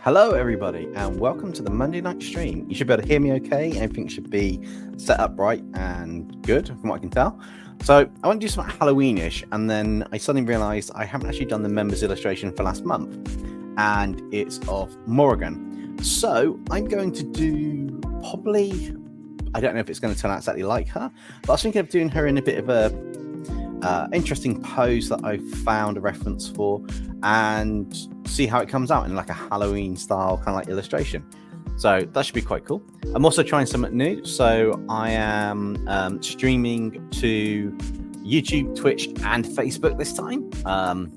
Hello, everybody, and welcome to the Monday night stream. You should be able to hear me okay. Everything should be set up right and good, from what I can tell. So I want to do something Halloweenish, and then I suddenly realised I haven't actually done the members illustration for last month, and it's of Morrigan. So I'm going to do probably, I don't know if it's going to turn out exactly like her, but I was thinking of doing her in a bit of a interesting pose that I found a reference for, and see how it comes out in like a Halloween style kind of like illustration. So that should be quite cool. I'm also trying something new, so I am streaming to YouTube, Twitch, and Facebook this time,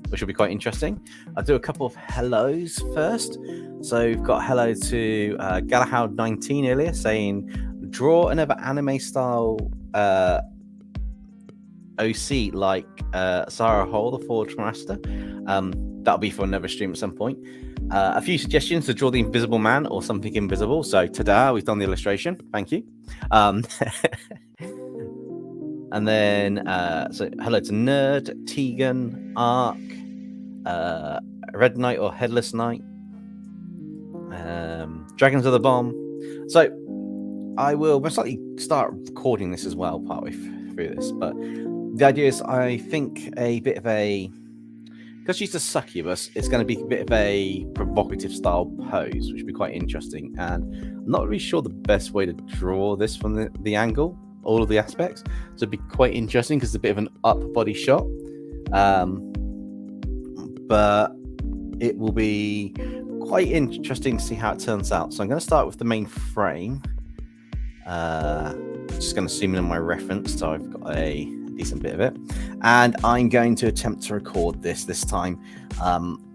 which will be quite interesting. I'll do a couple of hellos first. So we've got hello to Galahad19 earlier saying, draw another anime style OC like Sarah Hole, the Forge Master. That'll be for another stream at some point. A few suggestions to draw the Invisible Man or something invisible. So ta-da, we've done the illustration. Thank you. And then so hello to Nerd, Tegan, Ark, Red Knight or Headless Knight, Dragons of the Bomb. So I will most likely start recording this as well partway through this, but the idea is I think a bit of a, because she's a succubus, it's going to be a bit of a provocative style pose, which would be quite interesting. And I'm not really sure the best way to draw this from the angle, all of the aspects. So it'd be quite interesting because it's a bit of an up body shot. But it will be quite interesting to see how it turns out. So I'm going to start with the main frame. Just going to zoom in on my reference. So I've got a decent bit of it, and I'm going to attempt to record this time.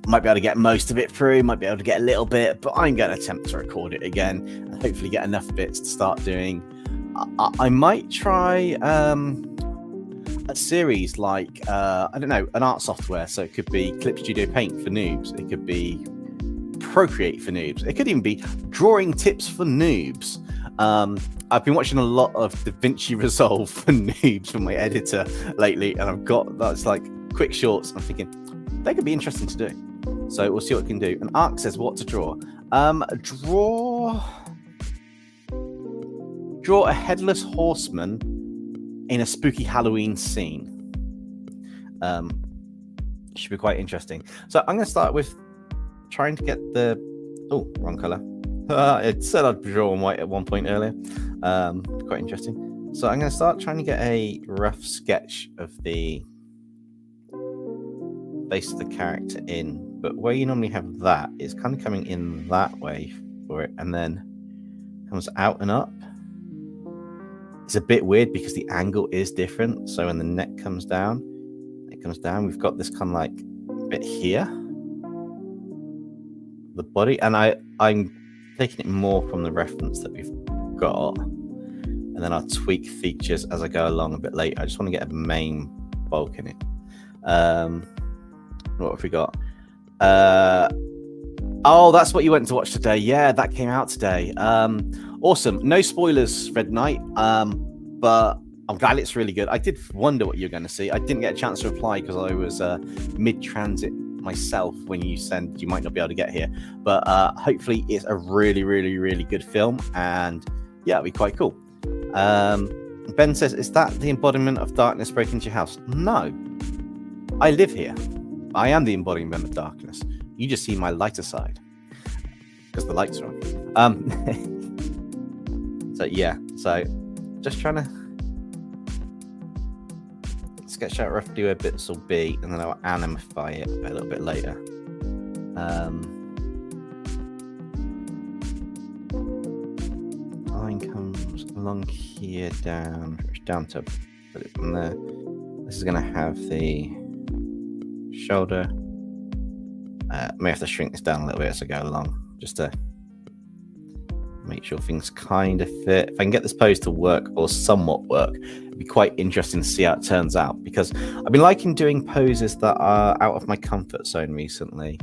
Might be able to get most of it through, might be able to get a little bit, but I'm going to attempt to record it again and hopefully get enough bits to start doing. I might try a series like I don't know, an art software. So it could be Clip Studio Paint for noobs, it could be Procreate for noobs, it could even be drawing tips for noobs. I've been watching a lot of DaVinci Resolve for noobs from my editor lately, and I've got that's like quick shorts. I'm thinking they could be interesting to do, so we'll see what we can do. And Ark says what to draw. Draw a headless horseman in a spooky Halloween scene. Should be quite interesting. So I'm going to start with trying to get the wrong color. It said I'd draw on white at one point earlier. Quite interesting. So I'm going to start trying to get a rough sketch of the face of the character in, but where you normally have that is kind of coming in that way for it, and then comes out and up. It's a bit weird because the angle is different. So when the neck comes down, we've got this kind of like bit here, the body, and I'm taking it more from the reference that we've got, and then I'll tweak features as I go along a bit later. I just want to get a main bulk in it. What have we got? Oh, that's what you went to watch today. Yeah, that came out today. Awesome. No spoilers, Red Knight. But I'm glad it's really good. I did wonder what you're going to see. I didn't get a chance to reply because I was mid-transit myself when you said you might not be able to get here. But hopefully it's a really, really, really good film. And yeah, it'll be quite cool. Ben says, is that the embodiment of darkness breaking into your house? No. I live here. I am the embodiment of darkness. You just see my lighter side. Because the lights are on. So yeah, so just trying to sketch out roughly where bits will be, and then I'll animify it a little bit later. Line comes along here down to put it from there. This is going to have the shoulder. May have to shrink this down a little bit as I go along, just to make sure things kind of fit. If I can get this pose to work or somewhat work, it'd be quite interesting to see how it turns out, because I've been liking doing poses that are out of my comfort zone recently,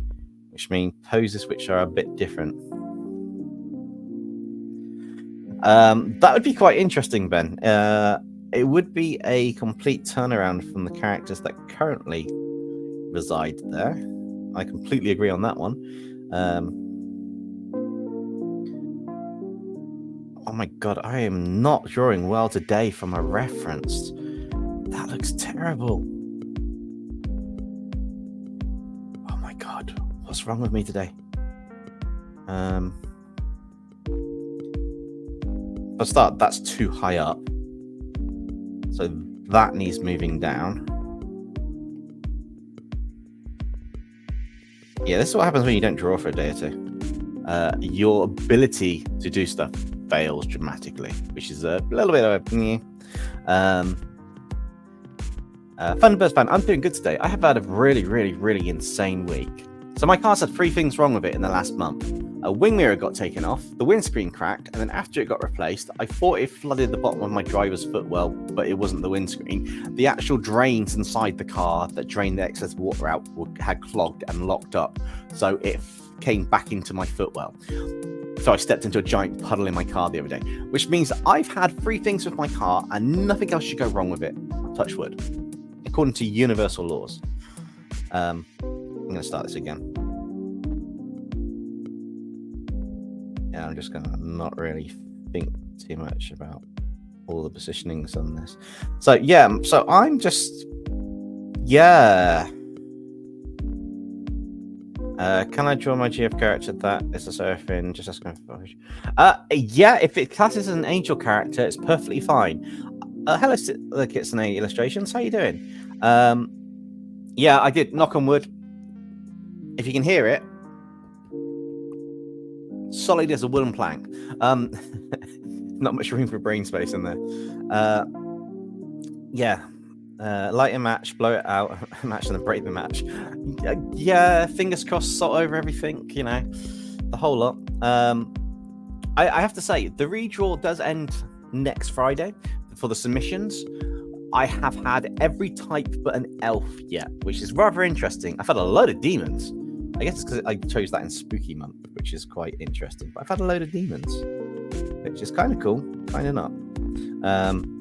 which means poses which are a bit different. That would be quite interesting, Ben. It would be a complete turnaround from the characters that currently reside there. I completely agree on that one. Oh my god, I am not drawing well today from a reference. That looks terrible. Oh my god, what's wrong with me today? For a start, that's too high up. So that needs moving down. Yeah, this is what happens when you don't draw for a day or two. Your ability to do stuff fails dramatically, which is a little bit of a Thunderbirds fan. I'm doing good today. I have had a really, really, really insane week. So my car's had 3 things wrong with it in the last month. A wing mirror got taken off, the windscreen cracked, and then after it got replaced, I thought it flooded the bottom of my driver's footwell, but it wasn't the windscreen. The actual drains inside the car that drained the excess water out had clogged and locked up, so it came back into my footwell. So I stepped into a giant puddle in my car the other day, which means I've had 3 things with my car and nothing else should go wrong with it. Touch wood. According to universal laws. I'm going to start this again. Yeah, I'm just going to not really think too much about all the positionings on this. So yeah, so I'm just... Yeah... can I draw my GF character that is a Seraphim? Just asking for yeah, if it classes as an angel character, it's perfectly fine. Hello, Kitsune Illustrations. How you doing? Yeah, I did. Knock on wood. If you can hear it, solid as a wooden plank. Not much room for brain space in there. Yeah. Light a match, blow it out, match and then break the match. Yeah, fingers crossed, salt over everything, you know, the whole lot. I have to say, the redraw does end next Friday for the submissions. I have had every type but an elf yet, which is rather interesting. I've had a load of demons. I guess it's because I chose that in Spooky Month, which is quite interesting. But I've had a load of demons, which is kind of cool, kind of not.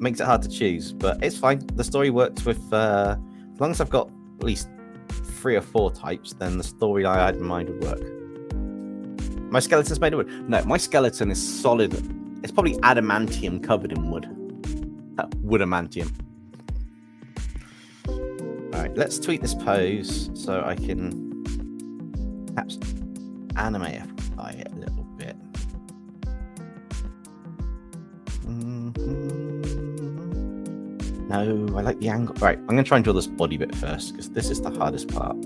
Makes it hard to choose, but it's fine. The story works with as long as I've got at least 3 or 4 types, then the story I had in mind would work. My skeleton's made of wood. No, my skeleton is solid. It's probably adamantium covered in wood. Woodamantium. Alright, let's tweak this pose so I can perhaps animify it a little bit. No, I like the angle. Right, I'm going to try and draw this body bit first, because this is the hardest part.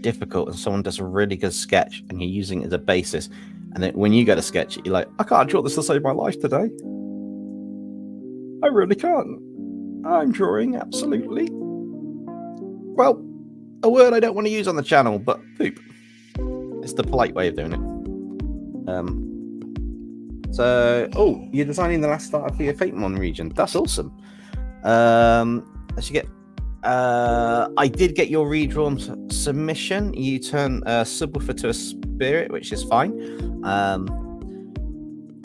Difficult, and someone does a really good sketch and you're using it as a basis And then when you go to sketch it, you're like, I can't draw this to save my life today. I really can't. I'm drawing absolutely, well, a word I don't want to use on the channel, but poop. It's the polite way of doing it. So, you're designing the last starter for your Fatemon region. That's awesome. As you get, I did get your redrawn submission. You turn a subwoofer to a spirit, which is fine.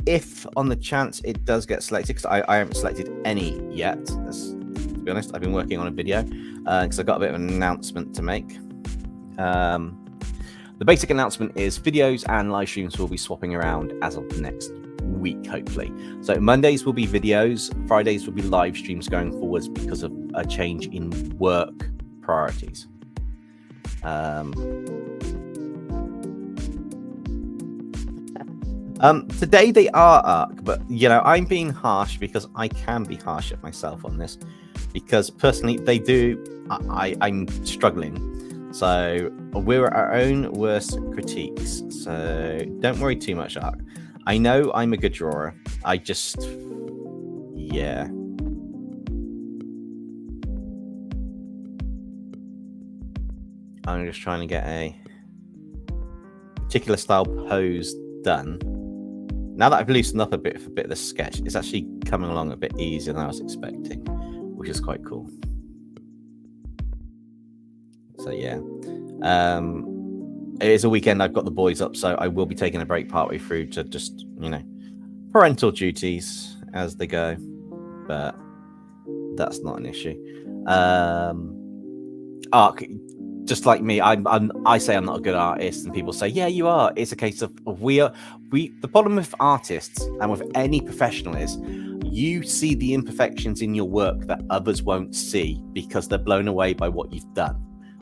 If on the chance it does get selected, because I haven't selected any yet, to be honest, I've been working on a video because I've got a bit of an announcement to make. The basic announcement is videos and live streams will be swapping around as of next week, hopefully. So Mondays will be videos, Fridays will be live streams going forwards because of a change in work priorities. Today they are ARC, but I'm being harsh because I can be harsh at myself on this, because personally they do. I'm struggling. So we're our own worst critiques. So don't worry too much, ARC. I know I'm a good drawer. I just, yeah. I'm just trying to get a particular style pose done. Now that I've loosened up a bit for a bit of the sketch, it's actually coming along a bit easier than I was expecting, which is quite cool. So yeah, it is a weekend. I've got the boys up, so I will be taking a break partway through to just, parental duties as they go, but that's not an issue. ARC, just like me, I say I'm not a good artist, and people say, yeah, you are. It's a case of the problem with artists and with any professional is you see the imperfections in your work that others won't see because they're blown away by what you've done,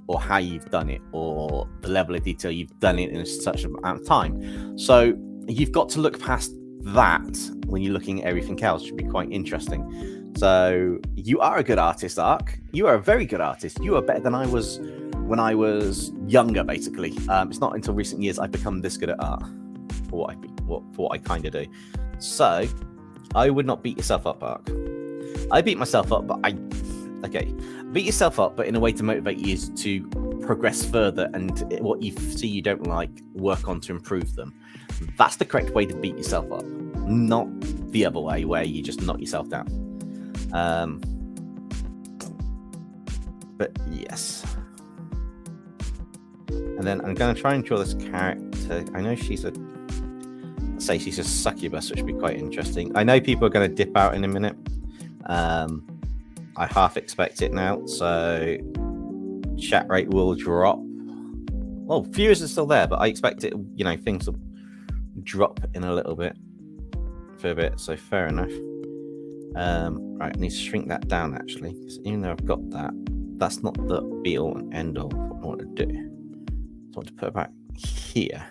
or how you've done it, or the level of detail you've done it in such an amount of time. So you've got to look past that when you're looking at everything else. It should be quite interesting. So you are a good artist, ARC. You are a very good artist. You are better than I was when I was younger, basically. It's not until recent years I've become this good at art for what I kind of do. So I would not beat yourself up, ARC. I beat myself up, but beat yourself up, but in a way to motivate you to progress further, and what you see you don't like, work on to improve them. That's the correct way to beat yourself up, not the other way where you just knock yourself down. But yes. And then I'm going to try and draw this character. I know she's a succubus, which would be quite interesting. I know people are going to dip out in a minute. I half expect it now, so chat rate will drop. Well, viewers are still there, but I expect it, things will drop in a little bit for a bit, so fair enough. Right, I need to shrink that down actually, because even though I've got that, that's not the be all and end all of what I want to do. So I want to put it back here.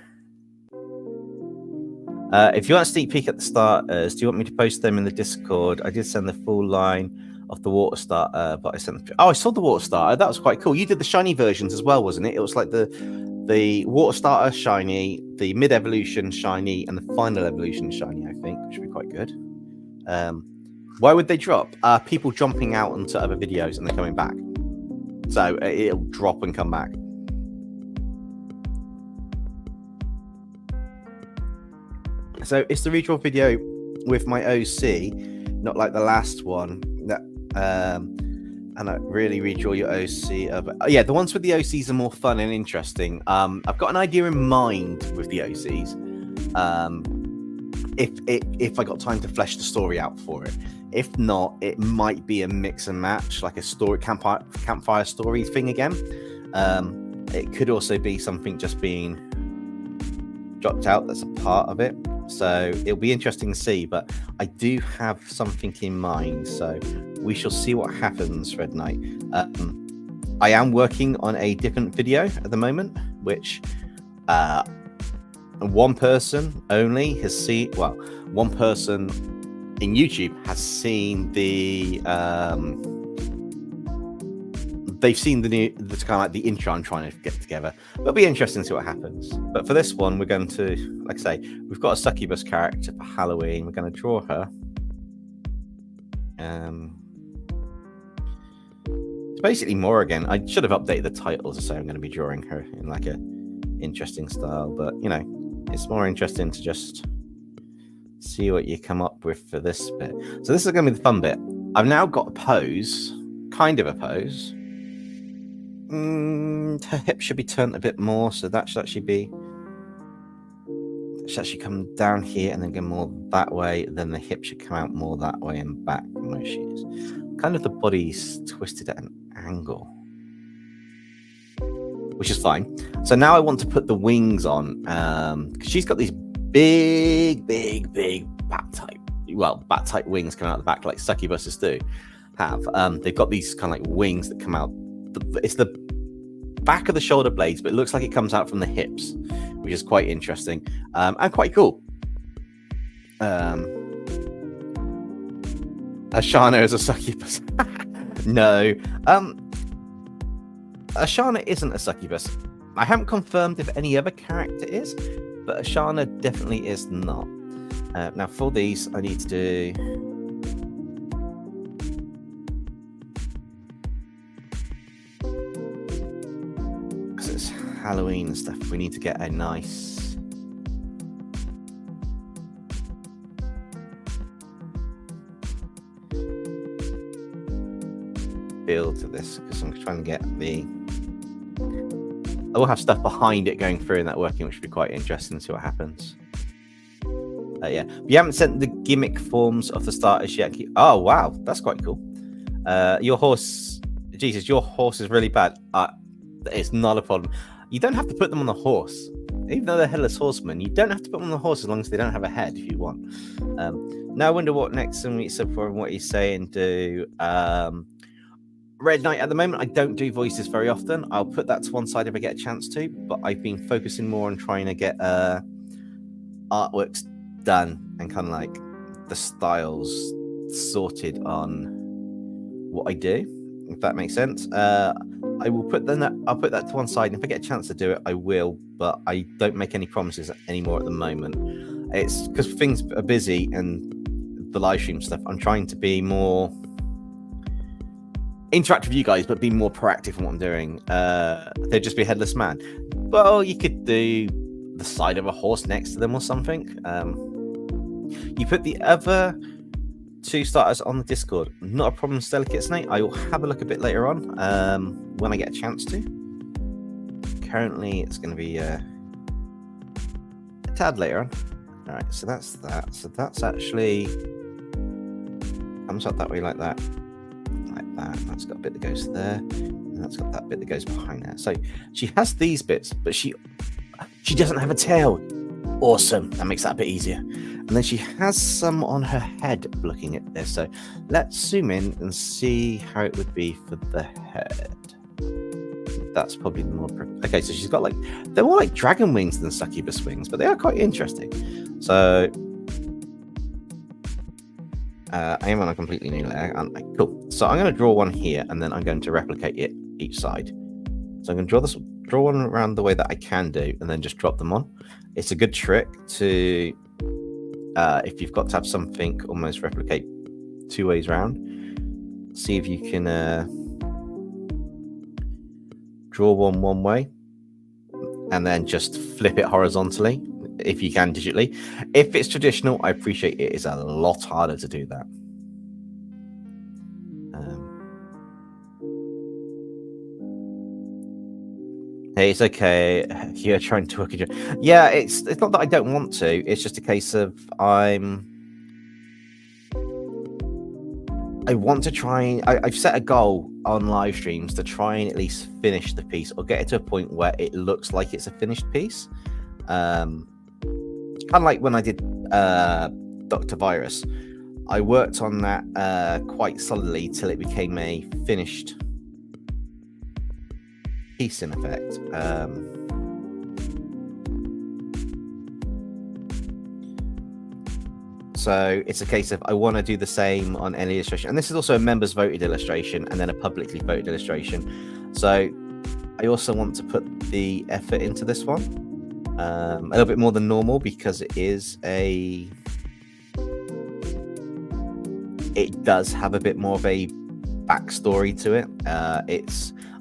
If you want a sneak peek at the starters, do you want me to post them in the Discord? I did send the full line of the water starter, but I sent. I saw the water starter. That was quite cool. You did the shiny versions as well, wasn't it? It was like the water starter shiny, the mid evolution shiny, and the final evolution shiny. I think, which would be quite good. Why would they drop? People jumping out onto other videos and they're coming back, so it'll drop and come back. So it's the redraw video with my OC, not like the last one. That and I really redraw your OC. Yeah, the ones with the OCs are more fun and interesting. I've got an idea in mind with the OCs. If I got time to flesh the story out for it. If not, it might be a mix and match, like a story campfire story thing again. It could also be something just being dropped out that's a part of it. So it'll be interesting to see, but I do have something in mind. So we shall see what happens, Red Knight. I am working on a different video at the moment, which one person only has seen. Well, one person in YouTube has seen the they've seen the kind of like the intro I'm trying to get together. It'll be interesting to see what happens. But for this one, we're going to, like I say, we've got a succubus character for Halloween. We're going to draw her. It's basically Morrigan. I should have updated the titles to say I'm going to be drawing her in like a interesting style, but you know, it's more interesting to just see what you come up with for this bit. So this is going to be the fun bit. I've now got a pose, kind of a pose. Her hip should be turned a bit more, so that should actually come down here and then go more that way. Then the hip should come out more that way and back from where she is. Kind of the body's twisted at an angle, which is fine. So now I want to put the wings on, because she's got these big bat-type wings coming out the back, like succubuses do have. They've got these kind of like wings that come out. It's the back of the shoulder blades, but it looks like it comes out from the hips, which is quite interesting and quite cool. Ashana is a succubus. No. Ashana isn't a succubus. I haven't confirmed if any other character is, but Ashana definitely is not. Now for these, I need to do... because it's Halloween and stuff, we need to get a nice... feel to this, because I'm trying to get the... I will have stuff behind it going through and that working, which would be quite interesting to see what happens. Yeah, we haven't sent the gimmick forms of the starters yet. Oh wow, that's quite cool. Your horse, Jesus, your horse is really bad. It's not a problem. You don't have to put them on the horse, even though they're headless horsemen. You don't have to put them on the horse as long as they don't have a head, if you want. Now I wonder what next and meets up for and what he's saying. Do Red Knight at the moment. I don't do voices very often. I'll put that to one side if I get a chance to, but I've been focusing more on trying to get artworks done and kind of like the styles sorted on what I do, if that makes sense. I'll put that to one side, and if I get a chance to do it, I will, but I don't make any promises anymore at the moment. It's because things are busy and the live stream stuff. I'm trying to be more interact with you guys, but be more proactive in what I'm doing. They'd just be a headless man. Well, you could do the side of a horse next to them or something. You put the other two starters on the Discord. Not a problem, Delicate Snake. I will have a look a bit later on when I get a chance to. Currently, it's going to be a tad later on. All right, so that's that. So that's actually comes up that way like that. Like that. That's got a bit that goes there, and that's got that bit that goes behind there. So she has these bits, but she doesn't have a tail. Awesome. That makes that a bit easier. And then she has some on her head looking at this. So let's zoom in and see how it would be for the head. That's probably the more... Okay, so she's got like... They're more like dragon wings than succubus wings, but they are quite interesting. So... I am on a completely new layer, aren't I? Cool. So I'm going to draw one here, and then I'm going to replicate it each side. So I'm going to draw one around the way that I can do, and then just drop them on. It's a good trick to... if you've got to have something almost replicate two ways around, see if you can draw one way and then just flip it horizontally if you can digitally. If it's traditional, I appreciate it is a lot harder to do that. Hey, it's okay. You're trying to work it. Yeah, it's not that I don't want to. It's just a case of I want to try. I've set a goal on live streams to try and at least finish the piece or get it to a point where it looks like it's a finished piece. Kind of like when I did Dr. Virus. I worked on that quite solidly till it became a finished piece in effect. So it's a case of I want to do the same on any illustration. And this is also a members voted illustration and then a publicly voted illustration. So I also want to put the effort into this one a little bit more than normal, because it does have a bit more of a backstory to it.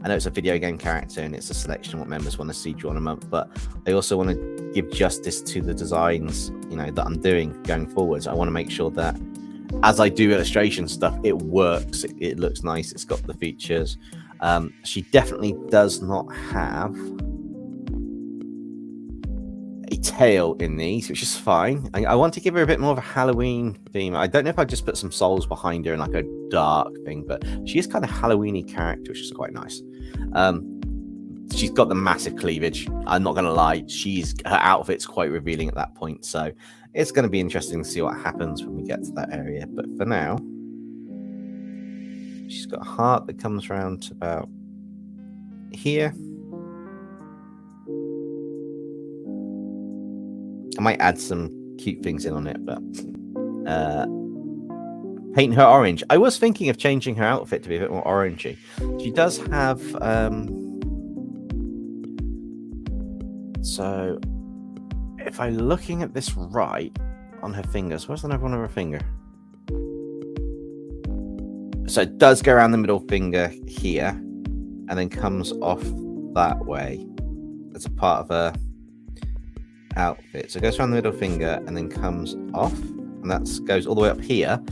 I know it's a video game character and it's a selection of what members want to see drawn a month, but I also want to give justice to the designs, that I'm doing going forwards. I want to make sure that as I do illustration stuff, it works, it looks nice, it's got the features. She definitely does not have a tail in these, which is fine. I want to give her a bit more of a Halloween theme. I don't know if I just put some souls behind her and like a dark thing, but she is kind of Halloween-y character, which is quite nice. She's got the massive cleavage. I'm not gonna lie, her outfit's quite revealing at that point, so it's going to be interesting to see what happens when we get to that area. But for now, she's got a heart that comes around to about here. I might add some cute things in on it, but paint her orange. I was thinking of changing her outfit to be a bit more orangey. She does have so if I'm looking at this right on her fingers, where's the other one of her finger? So it does go around the middle finger here and then comes off that way. That's a part of her outfit. So it goes around the middle finger and then comes off, and that goes all the way up here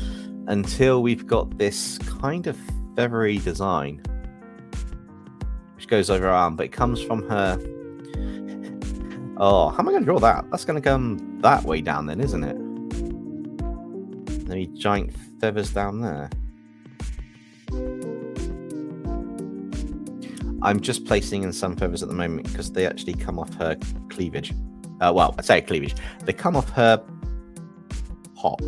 until we've got this kind of feathery design which goes over her arm, but it comes from her. Oh, how am I going to draw that? That's going to come that way down then, isn't it? Maybe giant feathers down there. I'm just placing in some feathers at the moment because they actually come off her cleavage. Well, I say cleavage. They come off her hop.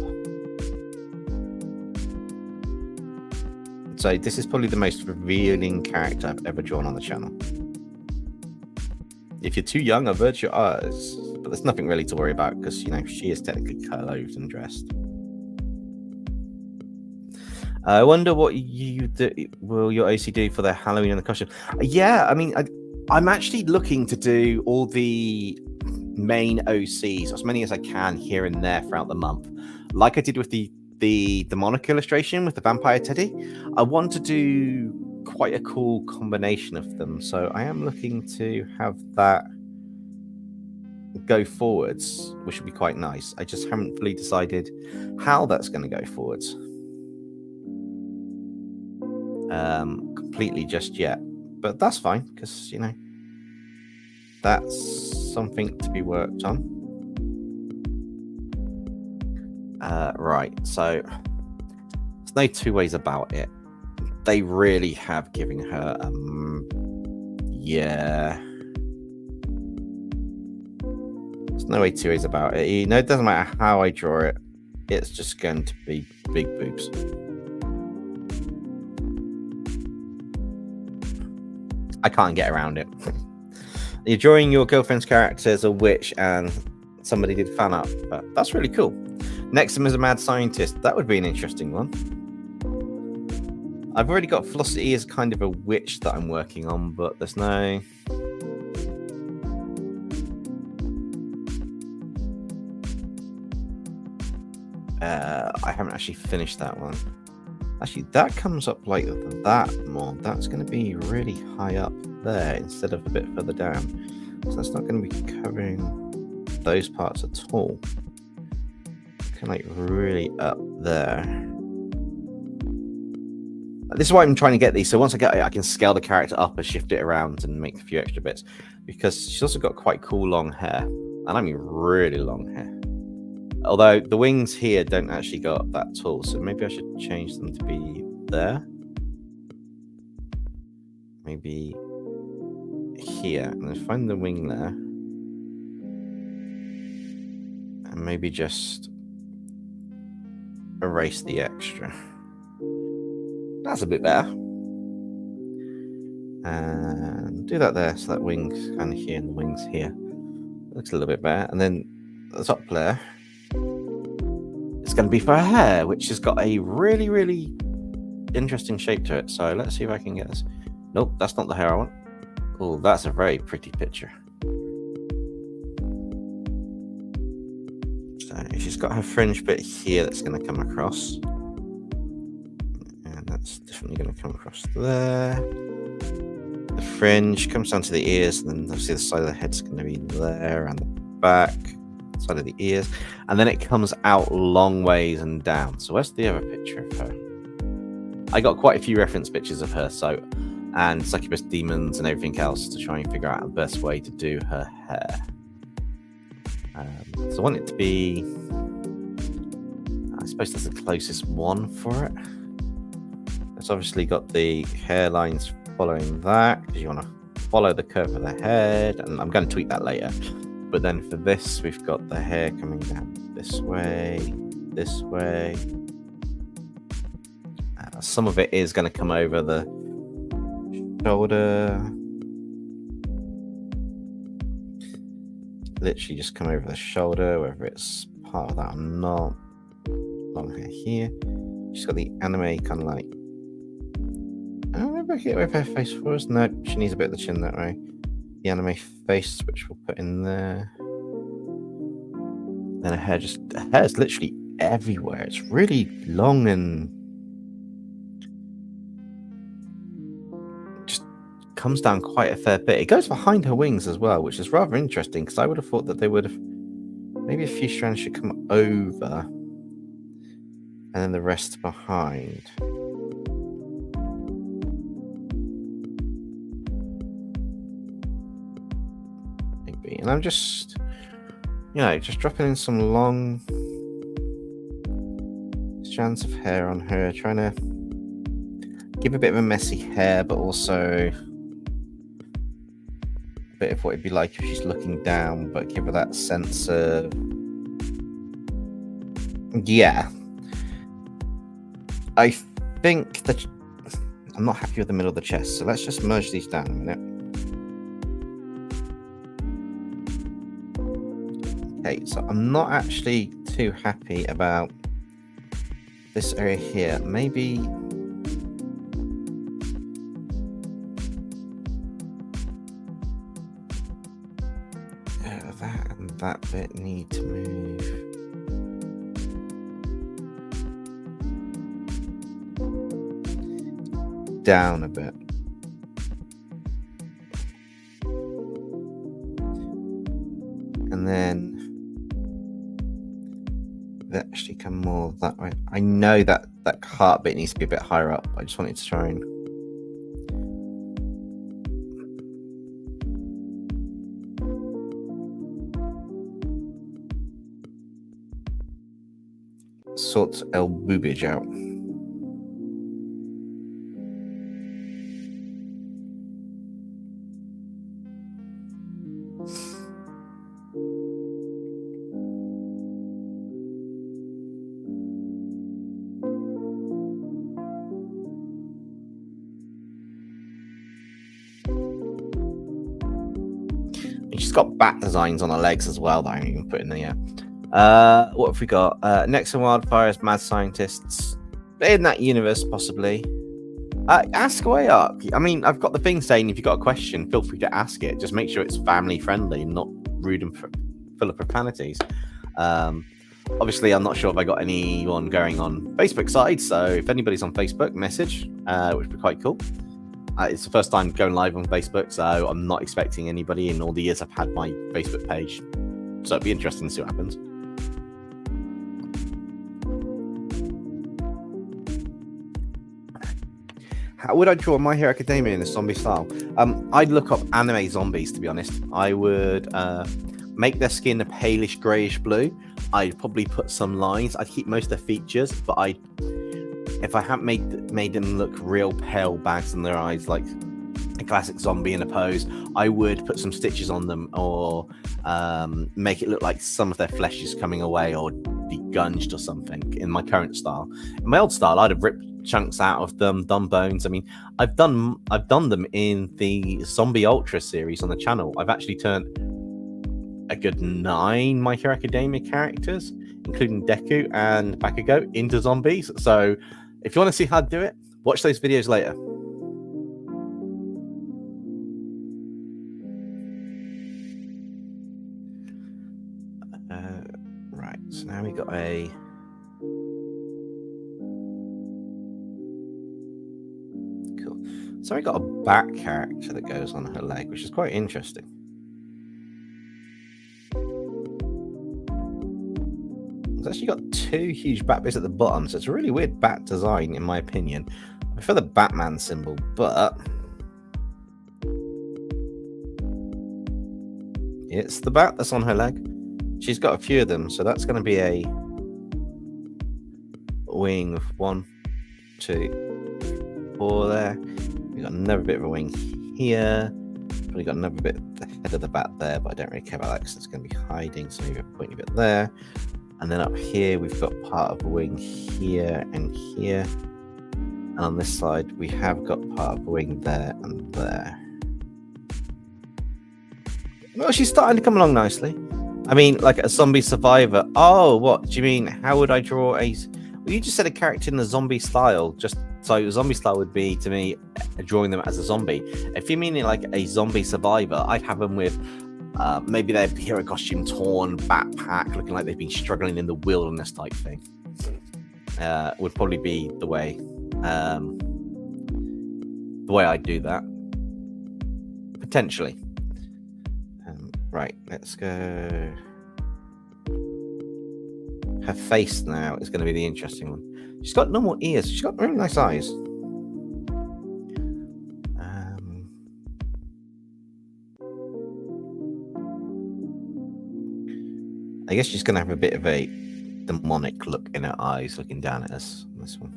So this is probably the most revealing character I've ever drawn on the channel. If you're too young, avert your eyes. But there's nothing really to worry about because, she is technically clothed and dressed. I wonder what will your OC do for their Halloween and the costume. Yeah, I mean, I'm actually looking to do all the main OCs, as many as I can here and there throughout the month. Like I did with the demonic illustration with the vampire teddy. I want to do quite a cool combination of them, so I am looking to have that go forwards, which would be quite nice. I just haven't fully decided how that's going to go forwards completely just yet, but that's fine because that's something to be worked on. Right, so there's no two ways about it. They really have given her yeah, there's no way two ways about it. It doesn't matter how I draw it, it's just going to be big boobs. I can't get around it. You're drawing your girlfriend's character as a witch and somebody did fan art, but that's really cool. Next to him is a mad scientist. That would be an interesting one. I've already got Felicity as kind of a witch that I'm working on, but there's no... I haven't actually finished that one. Actually, that comes up like that more. That's going to be really high up there instead of a bit further down. So that's not going to be covering those parts at all. Kind of like really up there. This is why I'm trying to get these. So once I get it, I can scale the character up and shift it around and make a few extra bits. Because she's also got quite cool long hair. And I mean really long hair. Although the wings here don't actually go up that tall. So maybe I should change them to be there. Maybe here. And then find the wing there. And maybe just erase the extra. That's a bit better. And do that there. So that wing's kind of here and the wing's here. Looks a little bit better. And then the top layer. It's going to be for her hair, which has got a really, really interesting shape to it. So let's see if I can get this. Nope, that's not the hair I want. Oh, that's a very pretty picture. So she's got her fringe bit here that's going to come across. And that's definitely going to come across there. The fringe comes down to the ears, and then obviously the side of the head's going to be there, and the back, side of the ears. And then it comes out long ways and down. So where's the other picture of her? I got quite a few reference pictures of her, and succubus demons and everything else to try and figure out the best way to do her hair. So I want it to be, I suppose that's the closest one for it. It's obviously got the hairlines following that, because you want to follow the curve of the head, and I'm going to tweak that later. But then for this, we've got the hair coming down this way. Some of it is going to come over the shoulder. Literally just come over the shoulder, whether it's part of that or not. Long hair here. She's got the anime kind of like, I don't know if I get with her face for us. No, she needs a bit of the chin that way. The anime face, which we'll put in there. Then her hair's literally everywhere. It's really long and just comes down quite a fair bit. It goes behind her wings as well, which is rather interesting, because I would have thought that they would have, maybe a few strands should come over and then the rest behind. Maybe. And I'm just, just dropping in some long strands of hair on her, trying to give a bit of a messy hair, but also a bit of what it'd be like if she's looking down, but give her that sense of, yeah. I think that I'm not happy with the middle of the chest, so let's just merge these down a minute. Okay, so I'm not actually too happy about this area here. Maybe that and that bit need to move. Down a bit. And then that actually come more that way. I know that heart bit needs to be a bit higher up. I just wanted to try and sort El Boobage out. She's got bat designs on her legs as well that I haven't even put in there yet. What have we got? Next and Wildfires, Mad Scientists. In that universe, possibly. Ask away, Ark. I mean, I've got the thing saying if you've got a question, feel free to ask it. Just make sure it's family friendly and not rude and full of profanities. Obviously, I'm not sure if I got anyone going on Facebook side, so if anybody's on Facebook, message, which would be quite cool. It's the first time going live on Facebook, so I'm not expecting anybody in all the years I've had my Facebook page. So it'd be interesting to see what happens. How would I draw My Hero Academia in a zombie style? I'd look up anime zombies, to be honest. I would make their skin a palish greyish blue. I'd probably put some lines. I'd keep most of their features, but if I hadn't made them look real pale bags in their eyes, like a classic zombie in a pose, I would put some stitches on them, or make it look like some of their flesh is coming away or degunged or something in my current style. In my old style, I'd have ripped chunks out of them, done bones. I mean, I've done them in the Zombie Ultra series on the channel. I've actually turned a good 9 My Hero Academia characters, including Deku and Bakugo, into zombies. So if you want to see how to do it, watch those videos later. Right, so now we got a... Cool. So we got a bat character that goes on her leg, which is quite interesting. It's actually got 2 huge bat bits at the bottom, so it's a really weird bat design, in my opinion. I prefer the Batman symbol, but it's the bat that's on her leg. She's got a few of them, so that's going to be a wing of 1, 2, 4 there. We've got another bit of a wing here. Probably got another bit at the head of the bat there, but I don't really care about that because it's going to be hiding, so maybe a pointy bit there. And then up here, we've got part of a wing here and here. And on this side, we have got part of a wing there and there. Well, she's starting to come along nicely. I mean, like a zombie survivor. Oh, what do you mean? How would I draw a... Well, you just said a character in the zombie style. Just so zombie style would be, to me, drawing them as a zombie. If you mean it like a zombie survivor, I'd have them with maybe their hero costume torn, backpack, looking like they've been struggling in the wilderness type thing. Would probably be the way I'd do that. Potentially. Right, let's go. Her face now is going to be the interesting one. She's got normal ears. She's got really nice eyes. I guess she's going to have a bit of a demonic look in her eyes, looking down at us on this one.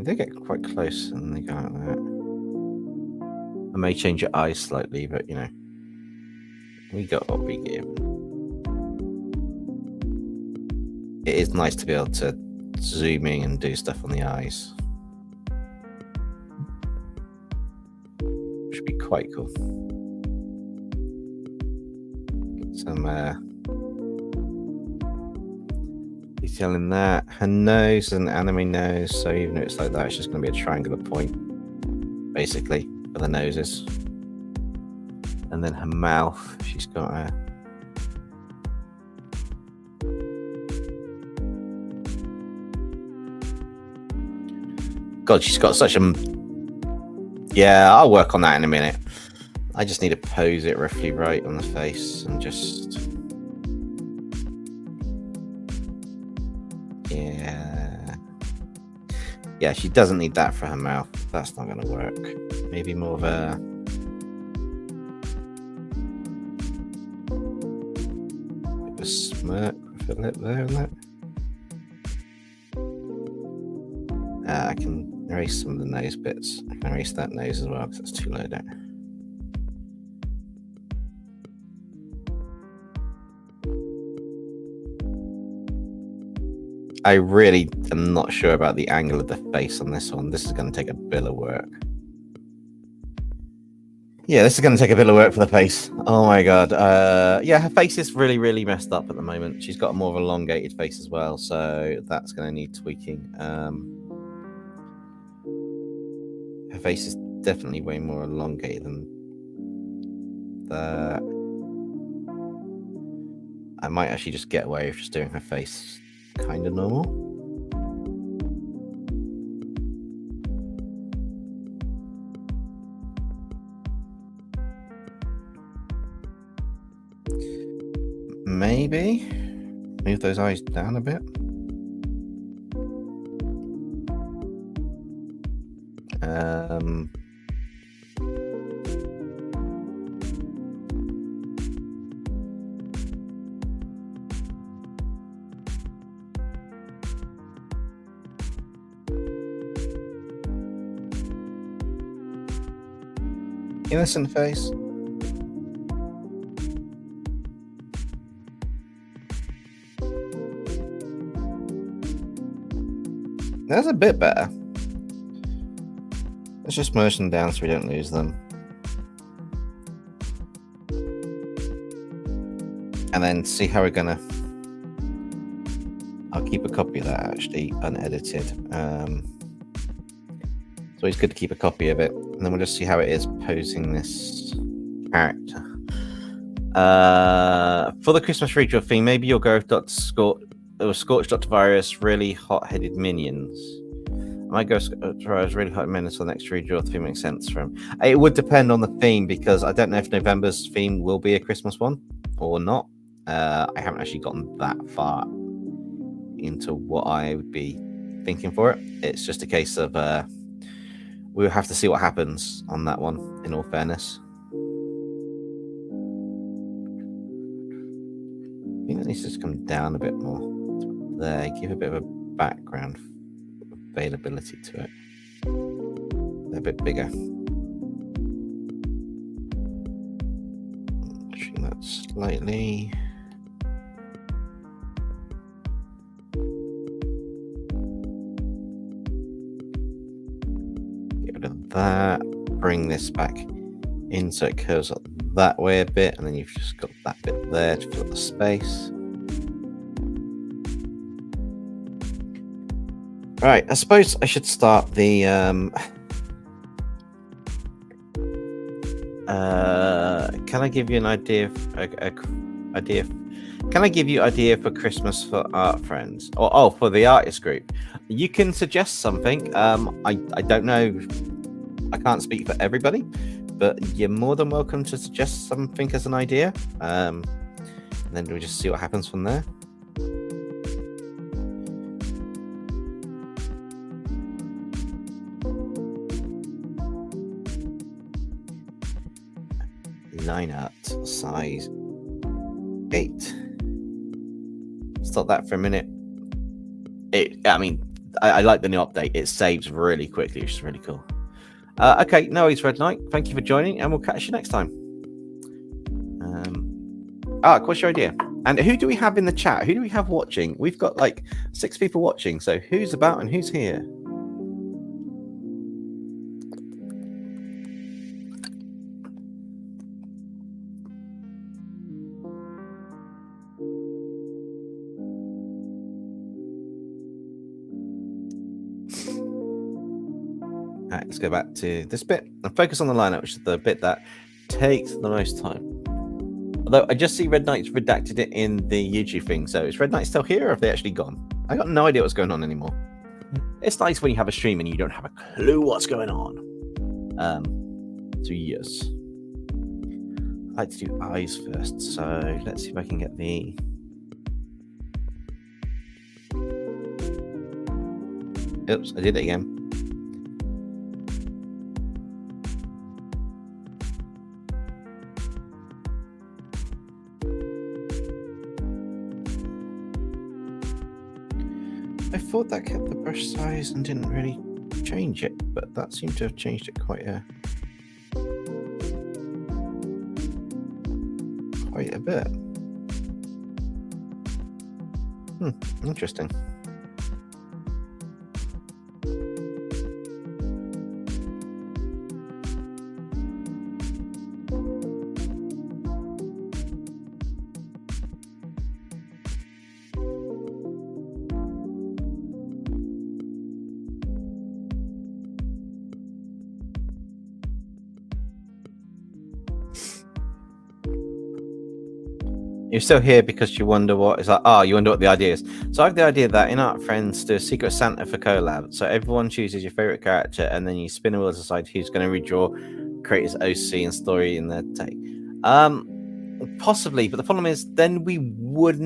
They get quite close and they go like that. I may change your eyes slightly, but you know, we got what we give. It is nice to be able to zoom in and do stuff on the eyes. Should be quite cool. Get some detail in that. Her nose is an anime nose, so even though it's like that, it's just going to be a triangular point, basically, for the noses. And then her mouth, she's got a... God, she's got such a... Yeah, I'll work on that in a minute. I just need to pose it roughly right on the face and just... Yeah, she doesn't need that for her mouth. That's not going to work. Maybe more of a... bit of a smirk with a lip there and that. I can erase some of the nose bits. I can erase that nose as well because that's too low down. I really am not sure about the angle of the face on this one. This is going to take a bit of work. Yeah, this is going to take a bit of work for the face. Oh my god. Yeah, her face is really, really messed up at the moment. She's got a more elongated face as well, so that's going to need tweaking. Her face is definitely way more elongated than that. I might actually just get away with just doing her face kind of normal. Maybe move those eyes down a bit. Innocent face. That's a bit better. Let's just merge them down so we don't lose them. And then see how we're gonna. I'll keep a copy of that actually unedited. So it's good to keep a copy of it, and then we'll just see how it is posing this character. For the Christmas redraw theme, maybe you'll go with Dr. Scorch or Dr. Virus, really hot-headed minions. I might go Virus, really hot minions for the next redraw theme makes sense for him. It would depend on the theme, because I don't know if November's theme will be a Christmas one or not. I haven't actually gotten that far into what I would be thinking for it. It's just a case of we'll have to see what happens on that one, in all fairness. I think it needs to just come down a bit more. There, give a bit of a background availability to it. They're a bit bigger. Shrink that slightly. Get rid of that. Bring this back in so it curves up that way a bit, and then you've just got that bit there to fill the space. Right, I suppose I should start the can I give you an idea can I give you idea for Christmas for art friends, or for the artist group? You can suggest something. I don't know, I can't speak for everybody, but you're more than welcome to suggest something as an idea, and then we'll just see what happens from there. Line art size 8. Stop that for a minute. I like the new update. It saves really quickly, which is really cool. Okay, no worries, Red Knight. Thank you for joining, and we'll catch you next time. What's your idea? And who do we have in the chat? Who do we have watching? We've got like 6 people watching. So who's about and who's here? Alright, let's go back to this bit and focus on the lineup, which is the bit that takes the most time. Although I just see Red Knight's redacted it in the YouTube thing, so is Red Knight still here, or have they actually gone? I got no idea what's going on anymore. It's nice when you have a stream and you don't have a clue what's going on. So yes, I like to do eyes first. So let's see if I can get the. Oops, I did it again. I thought that kept the brush size and didn't really change it, but that seemed to have changed it quite a bit. Interesting. You're still here because you wonder what is like. You wonder what the idea is. So I have the idea that in Art Friends do a Secret Santa for collab. So everyone chooses your favorite character, and then you spin a wheel to decide who's going to redraw, create his OC and story in their take. Possibly, but the problem is then we would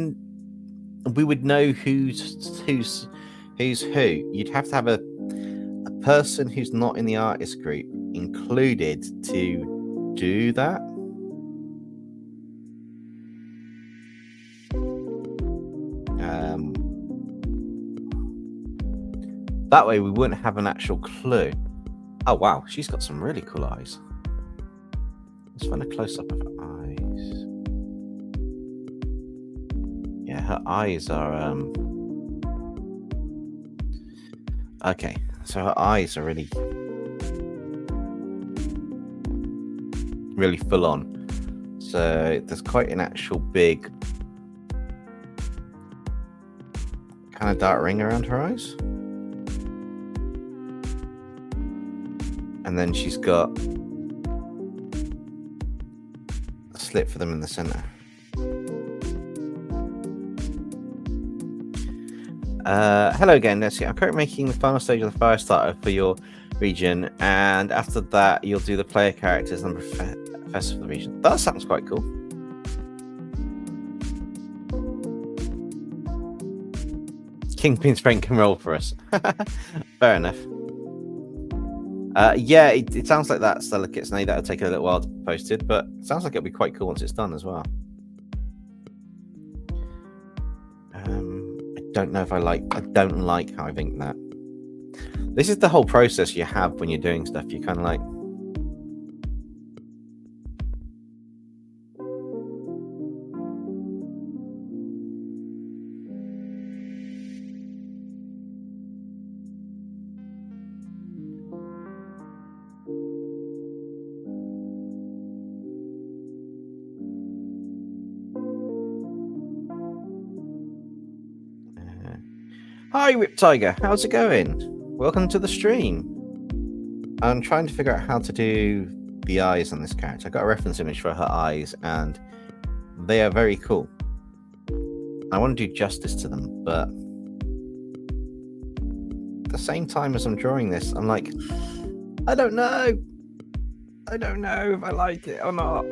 know who's who. You'd have to have a person who's not in the artist group included to do that. That way we wouldn't have an actual clue. Oh wow, she's got some really cool eyes. Let's find a close-up of her eyes. Yeah, her eyes are okay, so her eyes are really really full on. So there's quite an actual big kind of dark ring around her eyes. And then she's got a slit for them in the center. Hello again, Nessie. I'm currently making the final stage of the fire starter for your region, and after that you'll do the player characters and professor for the region. That sounds quite cool. Kingpin's friend can roll for us. Fair enough. Yeah, it sounds like that's Delicate Snake. That'll take a little while to be posted, but it sounds like it'll be quite cool once it's done as well. I don't know if I don't like how I think that. This is the whole process you have when you're doing stuff. You're kind of like, hi, Rip Tiger. How's it going? Welcome to the stream. I'm trying to figure out how to do the eyes on this character. I got a reference image for her eyes, and they are very cool. I want to do justice to them, but at the same time as I'm drawing this, I'm like, I don't know. I don't know if I like it or not.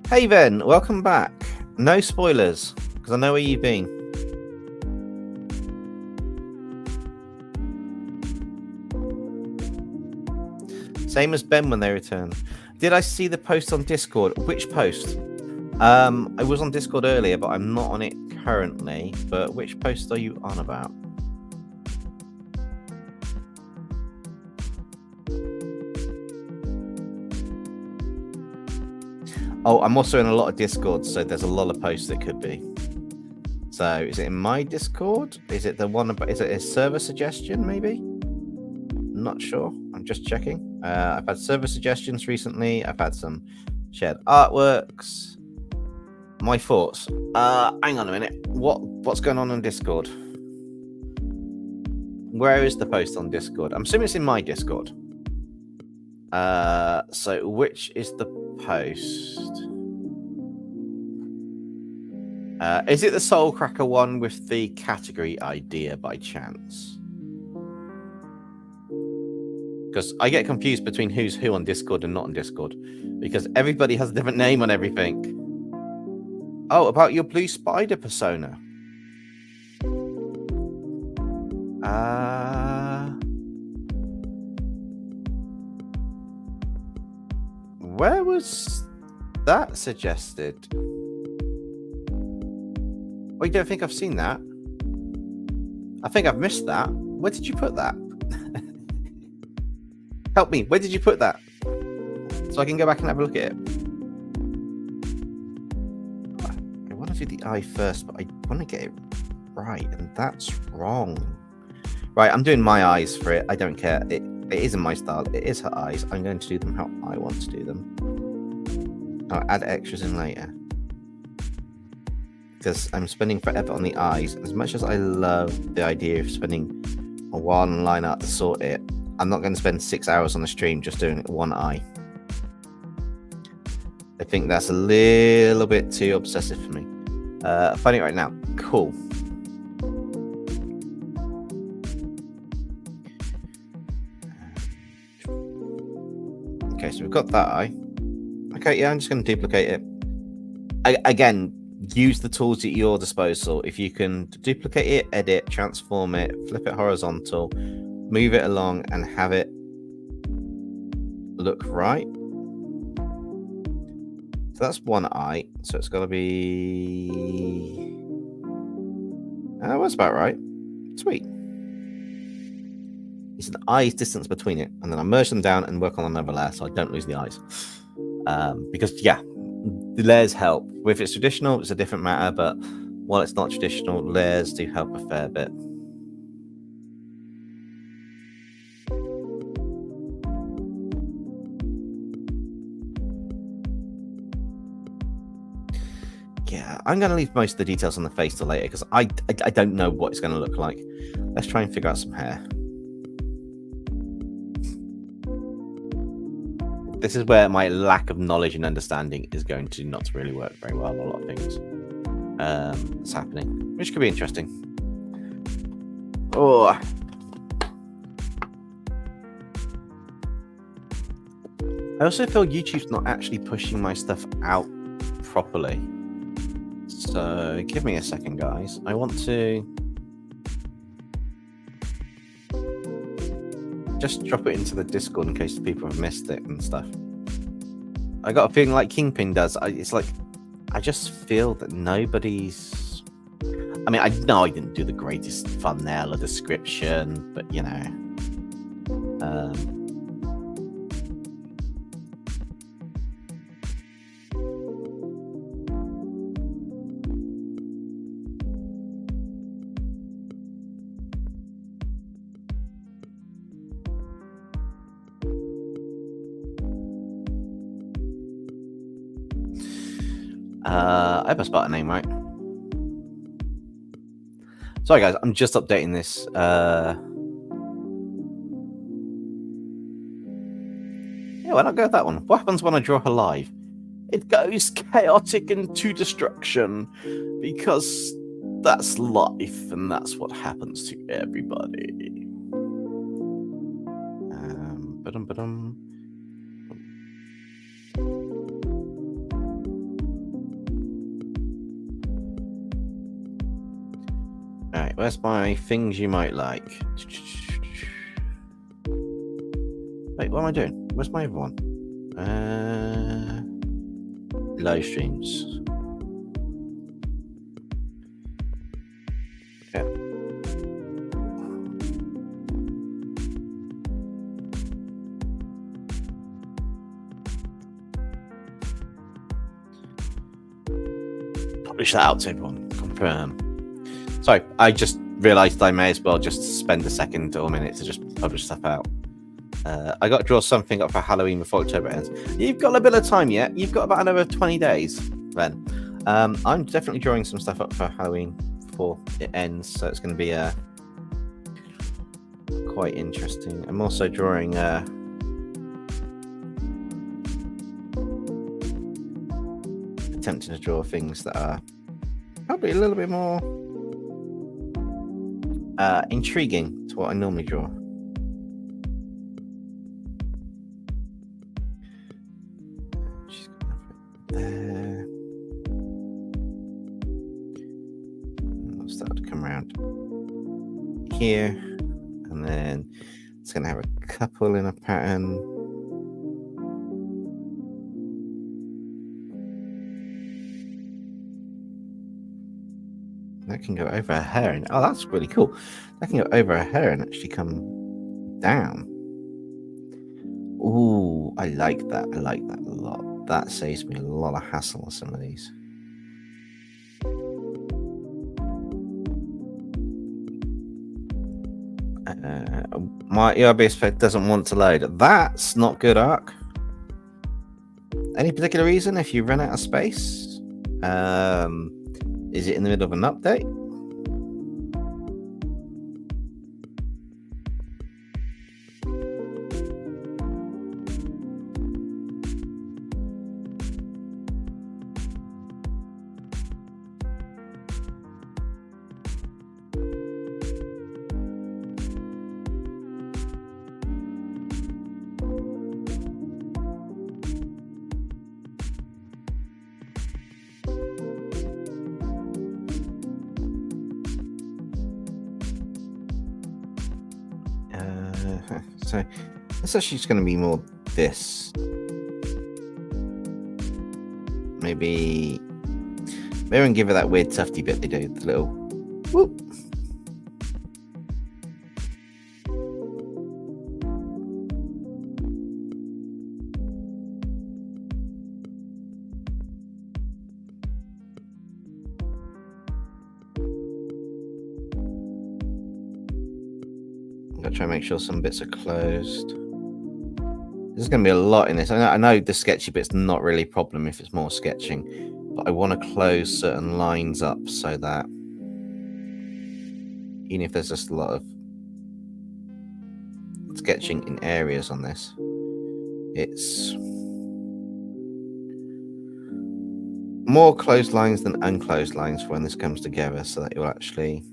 Hey Ben, welcome back. No spoilers, because I know where you've been. Same as Ben when they return. Did I see the post on Discord? Which post? I was on Discord earlier, but I'm not on it currently. But which post are you on about? Oh, I'm also in a lot of Discords, so there's a lot of posts it could be. So, is it in my Discord? Is it the one about? Is it a server suggestion? Maybe. Not sure. I'm just checking. I've had server suggestions recently. I've had some shared artworks. My thoughts. Hang on a minute. What's going on Discord? Where is the post on Discord? I'm assuming it's in my Discord. So which is the post? Is it the Soul Cracker one with the category idea by chance? Because I get confused between who's who on Discord and not on Discord, because everybody has a different name on everything. Oh, about your blue spider persona. Where was that suggested? Oh, you don't think I've seen that? I think I've missed that. Where did you put that? Help me. Where did you put that? So I can go back and have a look at it. I want to do the eye first, but I want to get it right, and that's wrong. Right, I'm doing my eyes for it. I don't care. It isn't my style. It is her eyes. I'm going to do them how I want to do them. I'll add extras in later, because I'm spending forever on the eyes. As much as I love the idea of spending a while on line art to sort it, I'm not going to spend 6 hours on the stream just doing one eye. I think that's a little bit too obsessive for me. Finding it right now. Cool. Okay, so we've got that eye. Okay, yeah, I'm just going to duplicate it. Again, use the tools at your disposal. If you can duplicate it, edit, transform it, flip it horizontal, move it along, and have it look right. So that's one eye. So it's got to be... that's about right. Sweet. It's an eye's distance between it, and then I merge them down and work on another layer so I don't lose the eyes. Because, yeah, the layers help. If it's traditional, it's a different matter, but while it's not traditional, layers do help a fair bit. I'm going to leave most of the details on the face till later because I don't know what it's going to look like. Let's try and figure out some hair. This is where my lack of knowledge and understanding is going to not really work very well on a lot of things that's happening, which could be interesting. Oh, I also feel YouTube's not actually pushing my stuff out properly. So give me a second, guys. I want to just drop it into the Discord in case people have missed it and stuff. I got a feeling like Kingpin does. It's like I just feel that nobody's. I mean, I know I didn't do the greatest thumbnail or description, but you know. I hope I spelled a name right. Sorry, guys, I'm just updating this. Yeah, why not go with that one? What happens when I draw her live? It goes chaotic into destruction because that's life and that's what happens to everybody. Ba-dum. Alright, where's my things you might like? Wait, what am I doing? Where's my other one? Live streams. Yeah. Publish that out to everyone. Confirm. Sorry, I just realised I may as well just spend a second or a minute to just publish stuff out. I got to draw something up for Halloween before October ends. You've got a bit of time yet. You've got about another 20 days then. I'm definitely drawing some stuff up for Halloween before it ends, so it's going to be quite interesting. I'm also drawing attempting to draw things that are probably a little bit more intriguing to what I normally draw. She's gonna have it there. And I'll start to come around here, and then it's gonna have a couple in a pattern. That can go over her hair, and oh, that's really cool. That can go over her hair and actually come down. Ooh, I like that. I like that a lot. That saves me a lot of hassle on some of these. My ERB spec doesn't want to load. That's not good, Arc. Any particular reason if you run out of space? Is it in the middle of an update? So it's actually just going to be more this. Maybe and give her that weird tufty bit they do, the little whoop. Gotta try and make sure some bits are closed. There's going to be a lot in this. I know the sketchy bit's not really a problem if it's more sketching, but I want to close certain lines up so that even if there's just a lot of sketching in areas on this, it's more closed lines than unclosed lines when this comes together, so that it will actually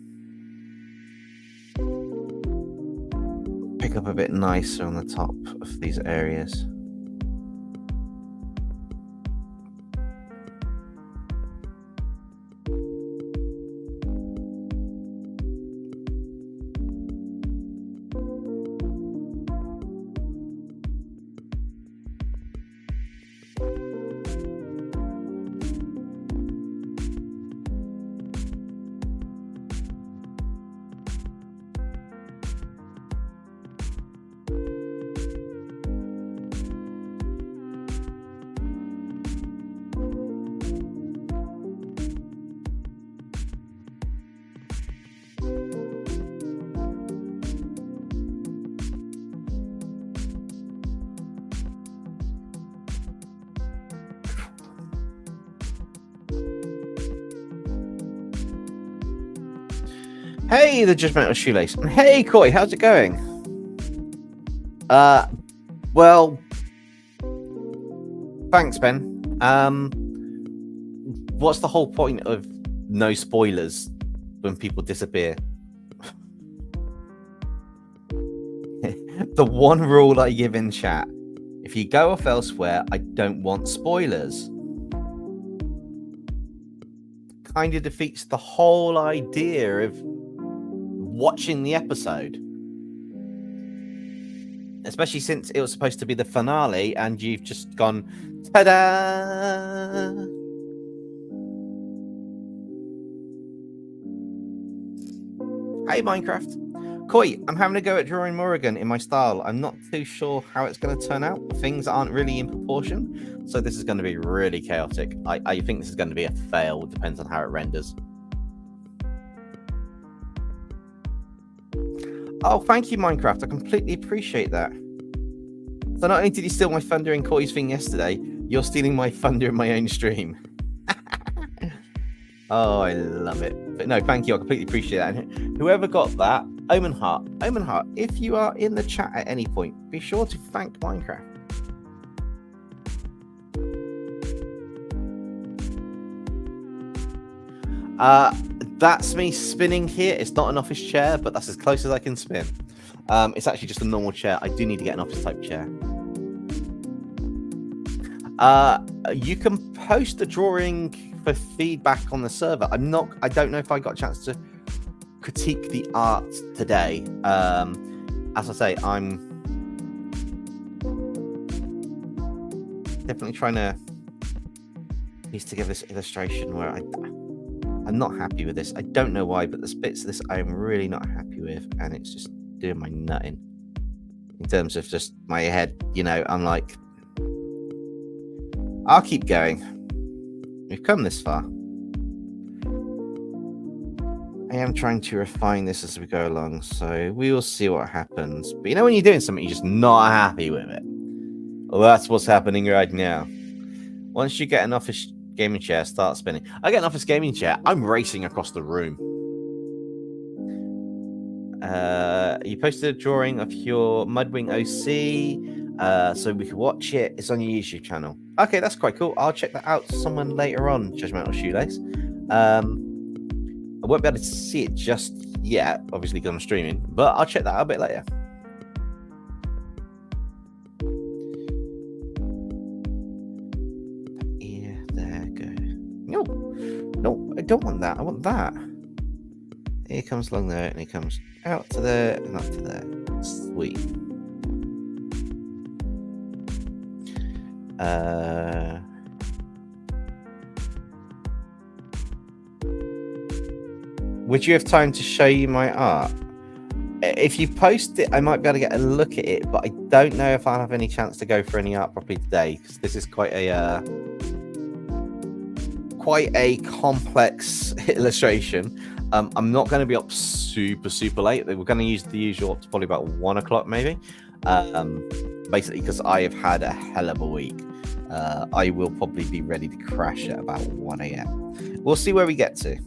pick up a bit nicer on the top of these areas. Hey, the Judgmental Shoelace. And hey, Coy, how's it going? Well, thanks, Ben. What's the whole point of no spoilers when people disappear? The one rule I give in chat: if you go off elsewhere, I don't want spoilers. Kind of defeats the whole idea of watching the episode, especially since it was supposed to be the finale and you've just gone ta-da. Hey Minecraft. Koi, I'm having a go at drawing Morrigan in my style. I'm not too sure how it's going to turn out. Things aren't really in proportion, so this is going to be really chaotic. I think this is going to be a fail. It depends on how it renders. Oh, thank you, Minecraft. I completely appreciate that. So not only did you steal my thunder in Coy's thing yesterday, you're stealing my thunder in my own stream. Oh, I love it. But no, thank you. I completely appreciate that. And whoever got that, Omen Heart, if you are in the chat at any point, be sure to thank Minecraft. That's me spinning here. It's not an office chair, but that's as close as I can spin. It's actually just a normal chair. I do need to get an office type chair. You can post a drawing for feedback on the server. I don't know if I got a chance to critique the art today. As I say, I'm definitely trying to piece together this illustration where I'm not happy with this. I don't know why, but the bits of this I'm really not happy with, and it's just doing my nutting. In terms of just my head, I'm like, I'll keep going. We've come this far. I am trying to refine this as we go along, so we will see what happens. But when you're doing something, you're just not happy with it. Well, that's what's happening right now. Once you get an office gaming chair, start spinning. I get an office gaming chair, I'm racing across the room. You posted a drawing of your Mudwing OC, so we can watch it. It's on your YouTube channel. Okay, that's quite cool. I'll check that out someone later on, Judgmental Shoelace. I won't be able to see it just yet, obviously, because I'm streaming, but I'll check that out a bit later. Yeah, there go. No, I don't want that. I want that. He comes along there, and he comes out to there, and up to there. Sweet. Would you have time to show you my art? If you post it, I might be able to get a look at it, but I don't know if I'll have any chance to go for any art properly today, because this is quite a complex illustration. I'm not going to be up super late. We're going to use the usual up to probably about 1 o'clock maybe. Basically because I have had a hell of a week. I will probably be ready to crash at about 1 a.m. We'll see where we get to.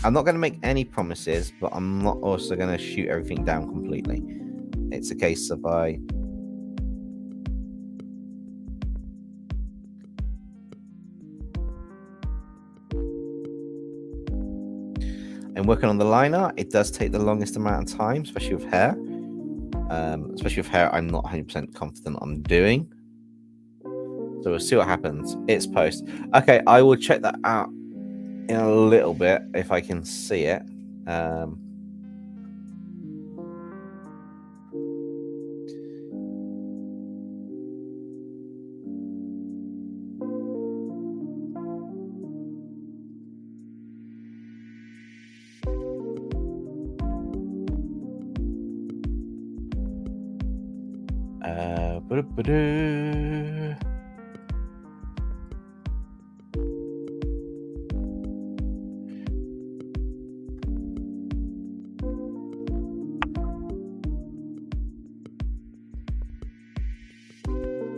I'm not going to make any promises, but I'm not also going to shoot everything down completely. It's a case of I'm working on the liner. It does take the longest amount of time, especially with hair. Especially with hair, I'm not 100% confident I'm doing. So we'll see what happens. It's post. Okay, I will check that out in a little bit if I can see it.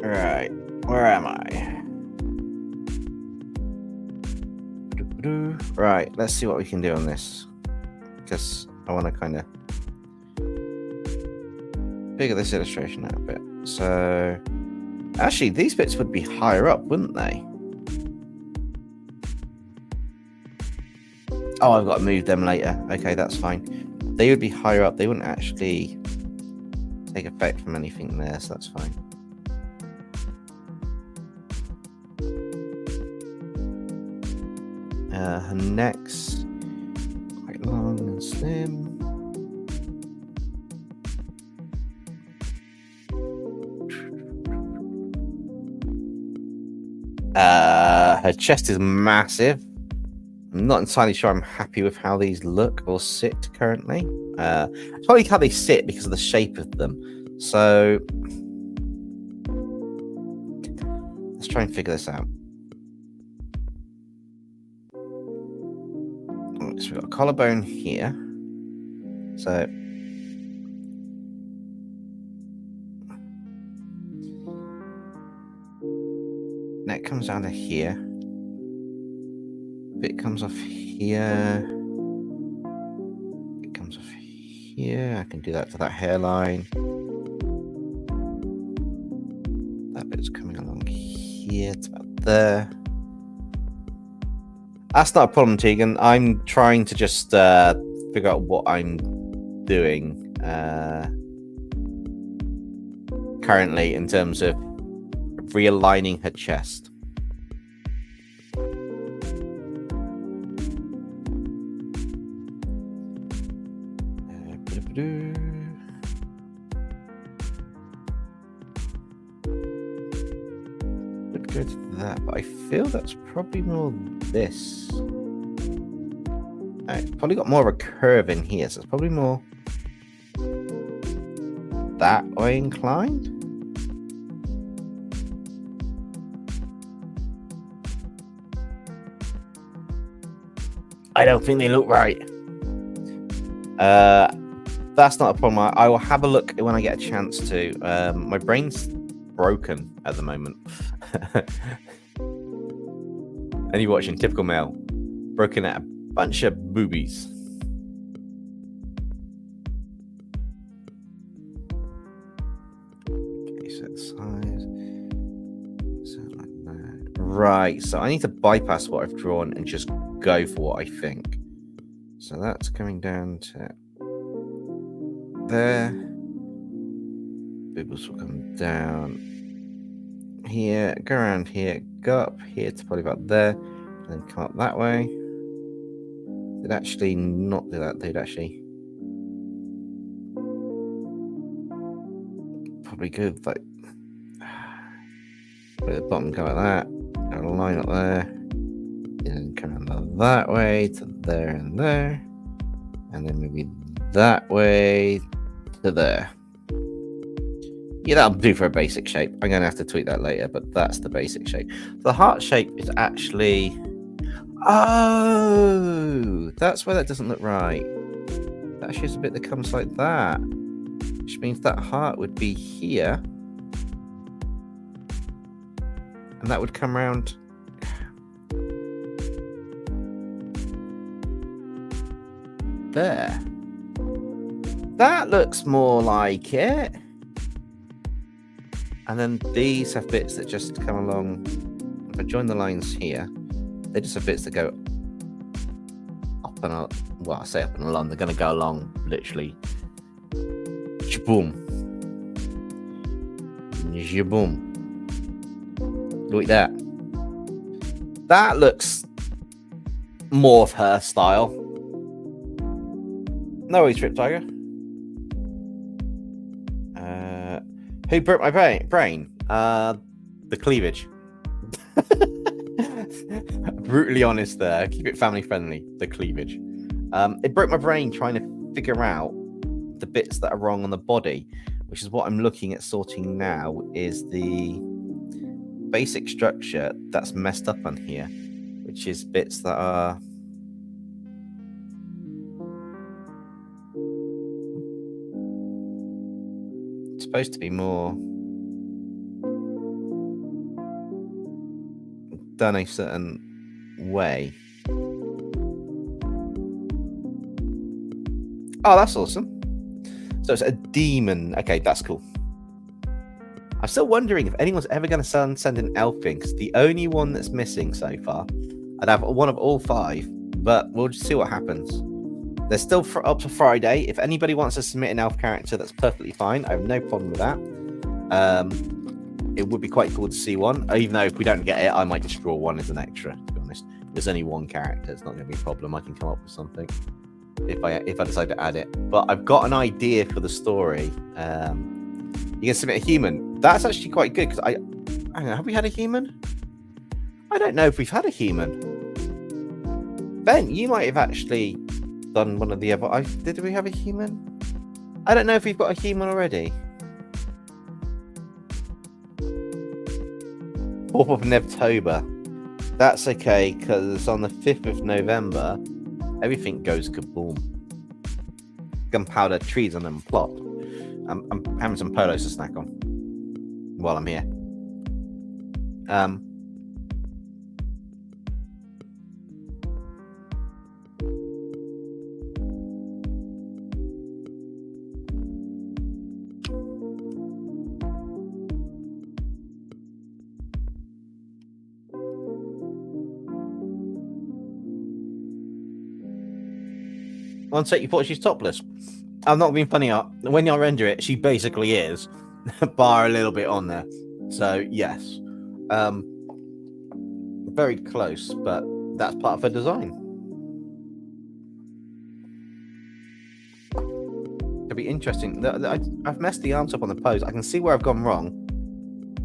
Right, where am I? Right, let's see what we can do on this, because I want to kind of figure this illustration out a bit. So actually these bits would be higher up, wouldn't they? Oh, I've got to move them later. Okay, that's fine. They would be higher up. They wouldn't actually take effect from anything there, so that's fine. Her neck's quite long and slim. Her chest is massive. I'm not entirely sure I'm happy with how these look or sit currently. It's probably how they sit because of the shape of them. So let's try and figure this out. So we've got a collarbone here. So neck comes down to here. Bit comes off here. It comes off here. I can do that to that hairline. That bit's coming along here. It's about there. That's not a problem, Tegan. I'm trying to just figure out what I'm doing currently in terms of realigning her chest. Would go to that, but I feel that's probably more this. It's probably got more of a curve in here, so it's probably more that way inclined. I don't think they look right. That's not a problem. I will have a look when I get a chance to. My brain's broken at the moment. And you're watching Typical Male. Broken at a bunch of boobies. Okay, set size. So like that. Right, so I need to bypass what I've drawn and just go for what I think. So that's coming down to there. Bibbles will come down here, go around here, go up here to probably about there, and then come up that way. They'd actually not do that. They'd actually probably go like at the bottom, go like that, go a line up there, and then come around that way to there and there, and then maybe that way to there. Yeah, that'll do for a basic shape. I'm going to have to tweak that later, but that's the basic shape. The heart shape is actually... Oh, that's why that doesn't look right. That actually is a bit that comes like that, which means that heart would be here. And that would come around. There. That looks more like it. And then these have bits that just come along. If I join the lines here, they just have bits that go up and along. Well, I say up and along. They're going to go along literally. Shaboom. Shaboom. Look at that. That looks more of her style. No worries, Trip Tiger. Who broke my brain? The cleavage. Brutally honest there. Keep it family friendly. The cleavage. It broke my brain trying to figure out the bits that are wrong on the body, which is what I'm looking at sorting now, is the basic structure that's messed up on here, which is bits that are supposed to be more done a certain way. Oh, that's awesome. So it's a demon. Okay, that's cool. I'm still wondering if anyone's ever going to send an elf in, because the only one that's missing so far, I'd have one of all 5, but we'll just see what happens. They're still up to Friday. If anybody wants to submit an elf character, that's perfectly fine. I have no problem with that. It would be quite cool to see one, even though if we don't get it, I might just draw one as an extra, to be honest. There's only one character. It's not going to be a problem. I can come up with something if I decide to add it. But I've got an idea for the story. You can submit a human. That's actually quite good, because I don't know, have we had a human? I don't know if we've had a human. Ben, you might have actually done one of the other. Did we have a human? I don't know if we've got a human already. 4th of October. That's okay, because on the 5th of November, everything goes kaboom. Gunpowder, treason, and plot. I'm having some polos to snack on while I'm here. One sec, you thought she's topless. I'm not being funny. When you render it, she basically is, bar a little bit on there. So yes, very close, but that's part of her design. It'll be interesting. I've messed the arms up on the pose. I can see where I've gone wrong.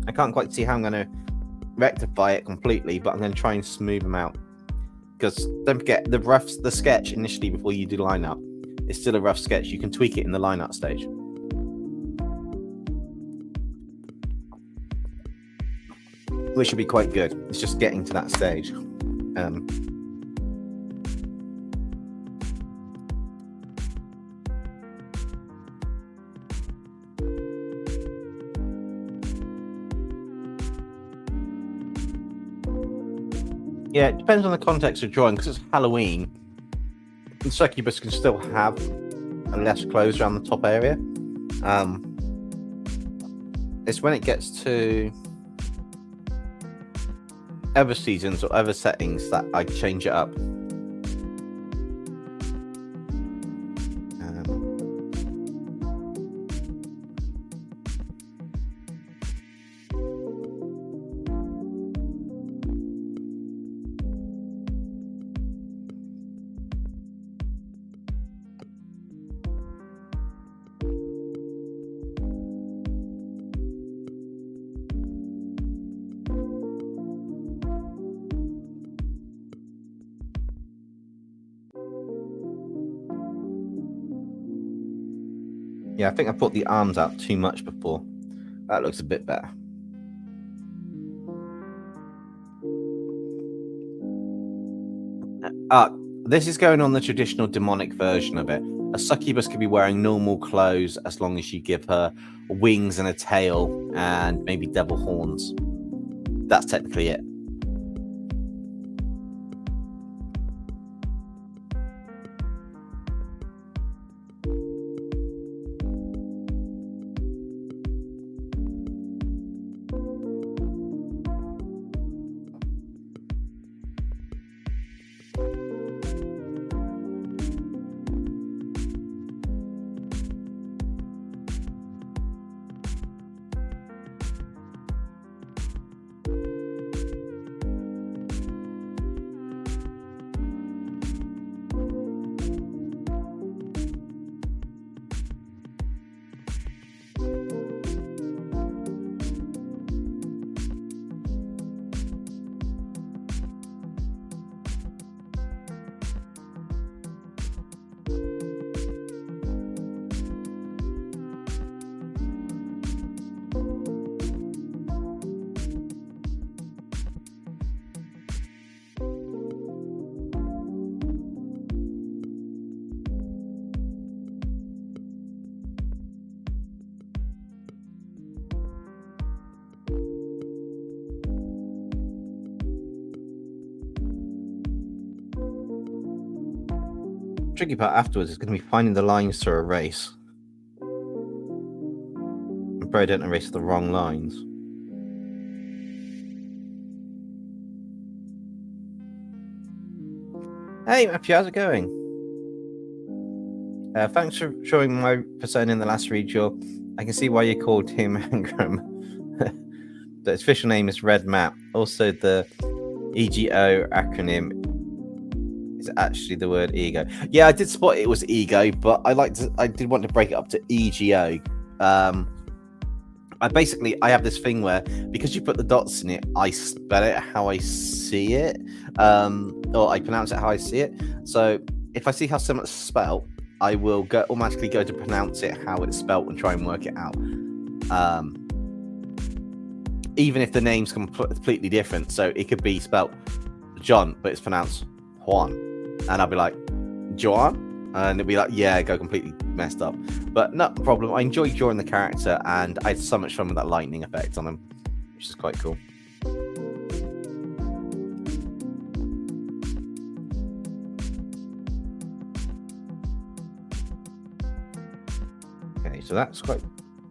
I can't quite see how I'm going to rectify it completely, but I'm going to try and smooth them out. Because don't forget, the sketch initially before you do line up is still a rough sketch. You can tweak it in the line up stage. Which should be quite good. It's just getting to that stage. Yeah, it depends on the context of drawing, because it's Halloween. The succubus can still have less clothes around the top area. It's when it gets to other seasons or other settings that I change it up. Yeah, I think I put the arms out too much before. That looks a bit better. This is going on the traditional demonic version of it. A succubus could be wearing normal clothes as long as you give her wings and a tail and maybe devil horns. that's technically it. Tricky part afterwards is going to be finding the lines to erase. I probably don't erase the wrong lines. Hey Matthew, how's it going? Thanks for showing my persona in the last redraw. I can see why you called him Angram. His official name is Red Map. Also, the EGO acronym is actually the word ego. Yeah, I did spot it was ego, but I did want to break it up to EGO. I have this thing where, because you put the dots in it, I spell it how I see it, or I pronounce it how I see it. So if I see how something's spelt, I will automatically go to pronounce it how it's spelt and try and work it out. Even if the name's completely different, so it could be spelt John, but it's pronounced Juan, and I'll be like, Joan, and it'll be like, yeah, go completely messed up. But no problem. I enjoyed drawing the character, and I had so much fun with that lightning effect on him, which is quite cool. Okay, so that's quite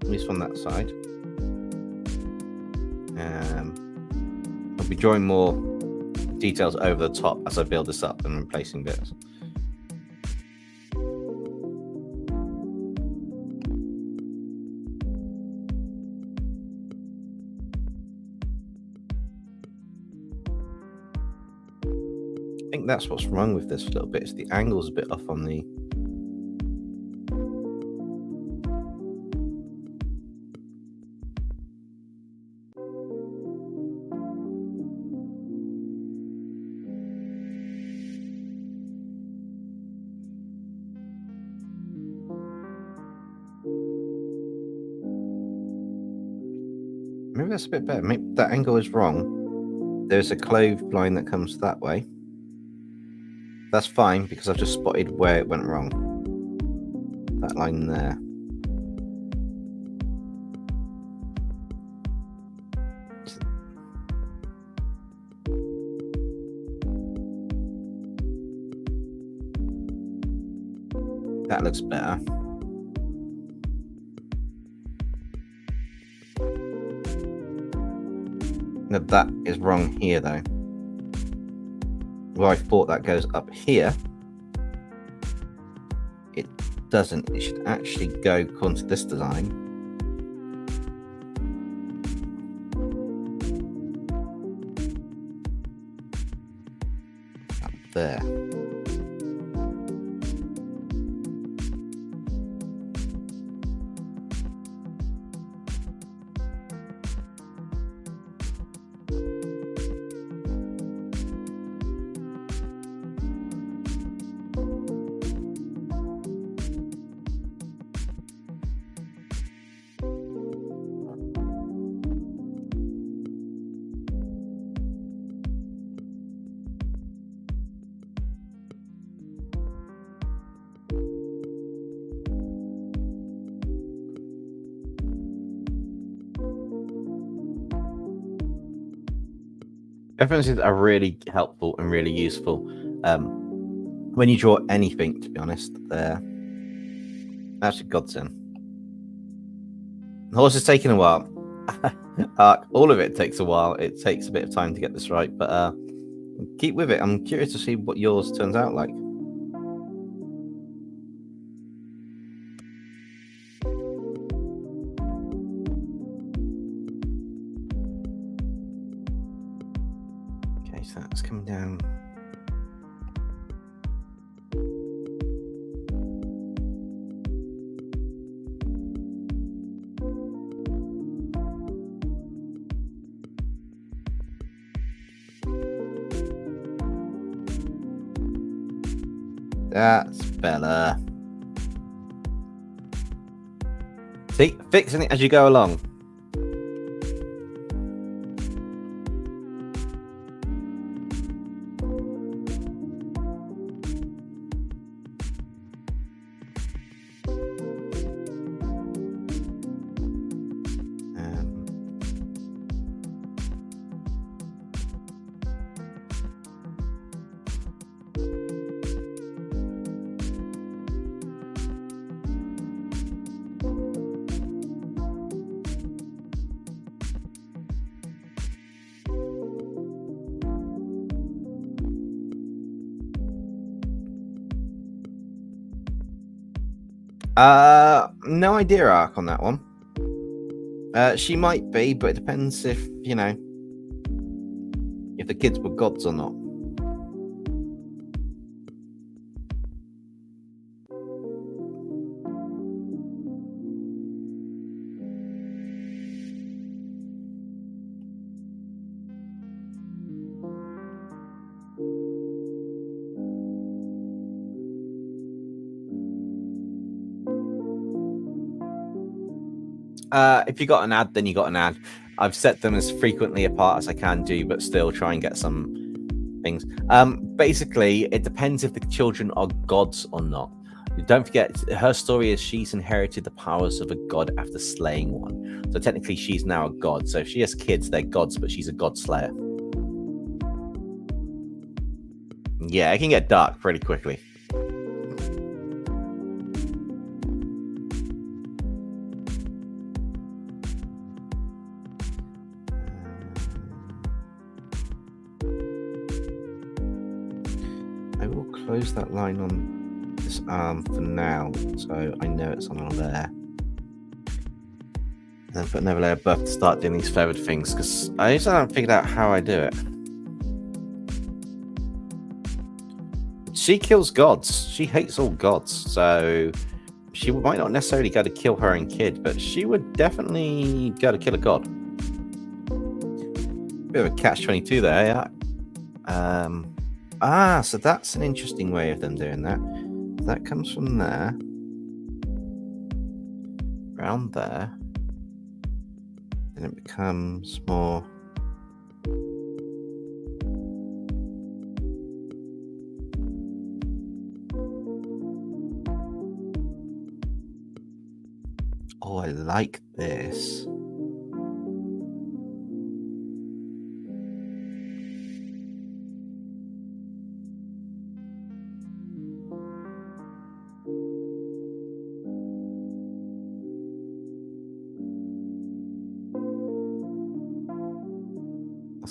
useful on that side. I'll be drawing more details over the top as I build this up and replacing bits. I think that's what's wrong with this little bit. Is the angle's a bit off on the. Maybe that's a bit better. Maybe that angle is wrong. There's a clove line that comes that way. That's fine because I've just spotted where it went wrong. That line there. That looks better. No, that is wrong here though. Where I thought that goes up here, it doesn't. It should actually go according to this design. Up there. References are really helpful and really useful when you draw anything, to be honest. They're actually godsend. The horse is taking a while. All of it takes a while. It takes a bit of time to get this right, but keep with it. I'm curious to see what yours turns out like. Okay, so that's coming down. That's better. See, fixing it as you go along. No idea, Ark, on that one. She might be, but it depends if, you know, if the kids were gods or not. If you got an ad, then you got an ad. I've set them as frequently apart as I can do, but still try and get some things. Basically, it depends if the children are gods or not. Don't forget, her story is she's inherited the powers of a god after slaying one. So technically, she's now a god. So if she has kids, they're gods, but she's a god slayer. Yeah, it can get dark pretty quickly. Close that line on this arm for now, so I know it's on there. And then put another layer above to start doing these feathered things, because I just haven't figured out how I do it. She kills gods. She hates all gods, so she might not necessarily go to kill her own kid, but she would definitely go to kill a god. Bit of a catch-22 there, yeah. So that's an interesting way of them doing that. That comes from there. Around there. Then it becomes more... Oh, I like this.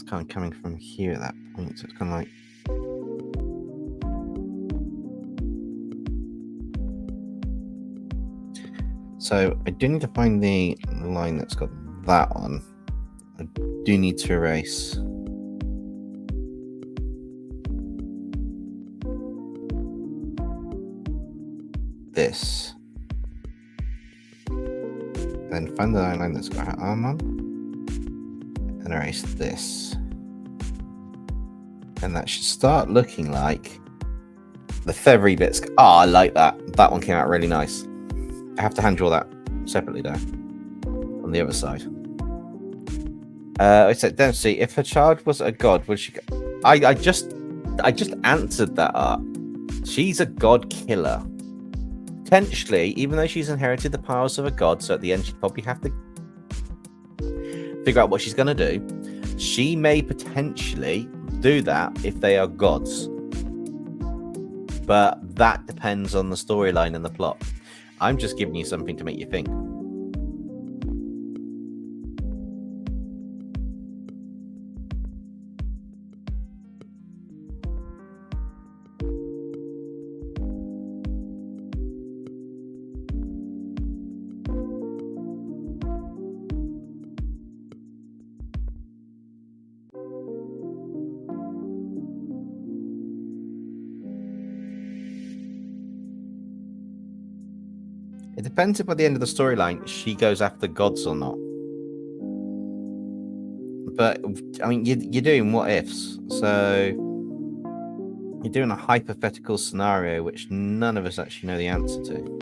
Kind of coming from here at that point, so it's kind of like so I do need to find the line that's got that on. I do need to erase this, then find the line that's got her arm on and erase this. And that should start looking like the feathery bits. Oh, I like that. That one came out really nice. I have to hand draw that separately though. On the other side. I said, don't see if her child was a god, would she go? I just answered that up. She's a god killer. Potentially, even though she's inherited the powers of a god, so at the end she'd probably have to figure out what she's gonna do. She may potentially do that if they are gods. But that depends on the storyline and the plot. I'm just giving you something to make you think. It depends if by the end of the storyline she goes after gods or not. But I mean, you're doing what ifs, so you're doing a hypothetical scenario which none of us actually know the answer to.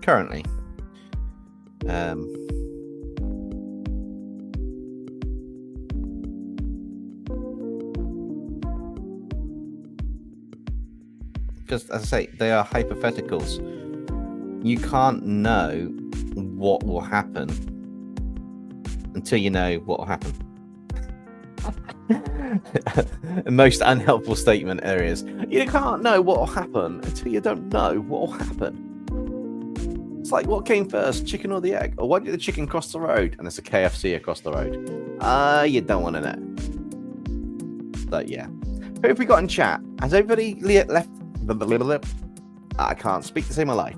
Currently, because as I say, they are hypotheticals. You can't know what will happen until you know what will happen. The most unhelpful statement areas. You can't know what will happen until you don't know what will happen. It's like, what came first, chicken or the egg? Or why did the chicken cross the road and there's a KFC across the road? You don't want to know. But yeah. Who have we got in chat? Has everybody left? I can't speak to save my life.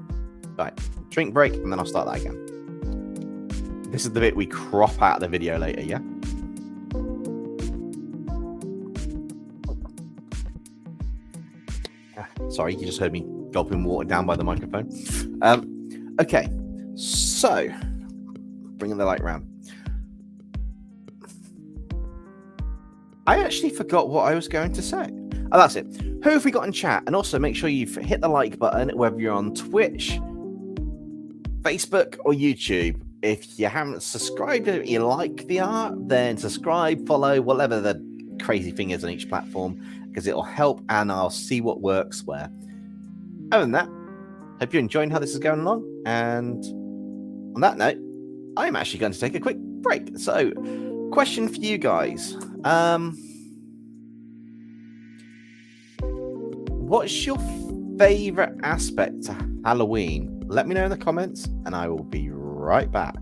Right, drink break, and then I'll start that again. This is the bit we crop out of the video later, yeah? Sorry, you just heard me gulping water down by the microphone. Okay, so bringing the light round. I actually forgot what I was going to say. Oh, that's it. Who have we got in chat? And also make sure you hit the like button, whether you're on Twitch, Facebook, or YouTube. If you haven't subscribed and you like the art, then subscribe, follow, whatever the crazy thing is on each platform, because it'll help and I'll see what works where. Other than that, hope you're enjoying how this is going along. And on that note, I'm actually going to take a quick break. So, question for you guys. What's your favorite aspect to Halloween? Let me know in the comments and I will be right back.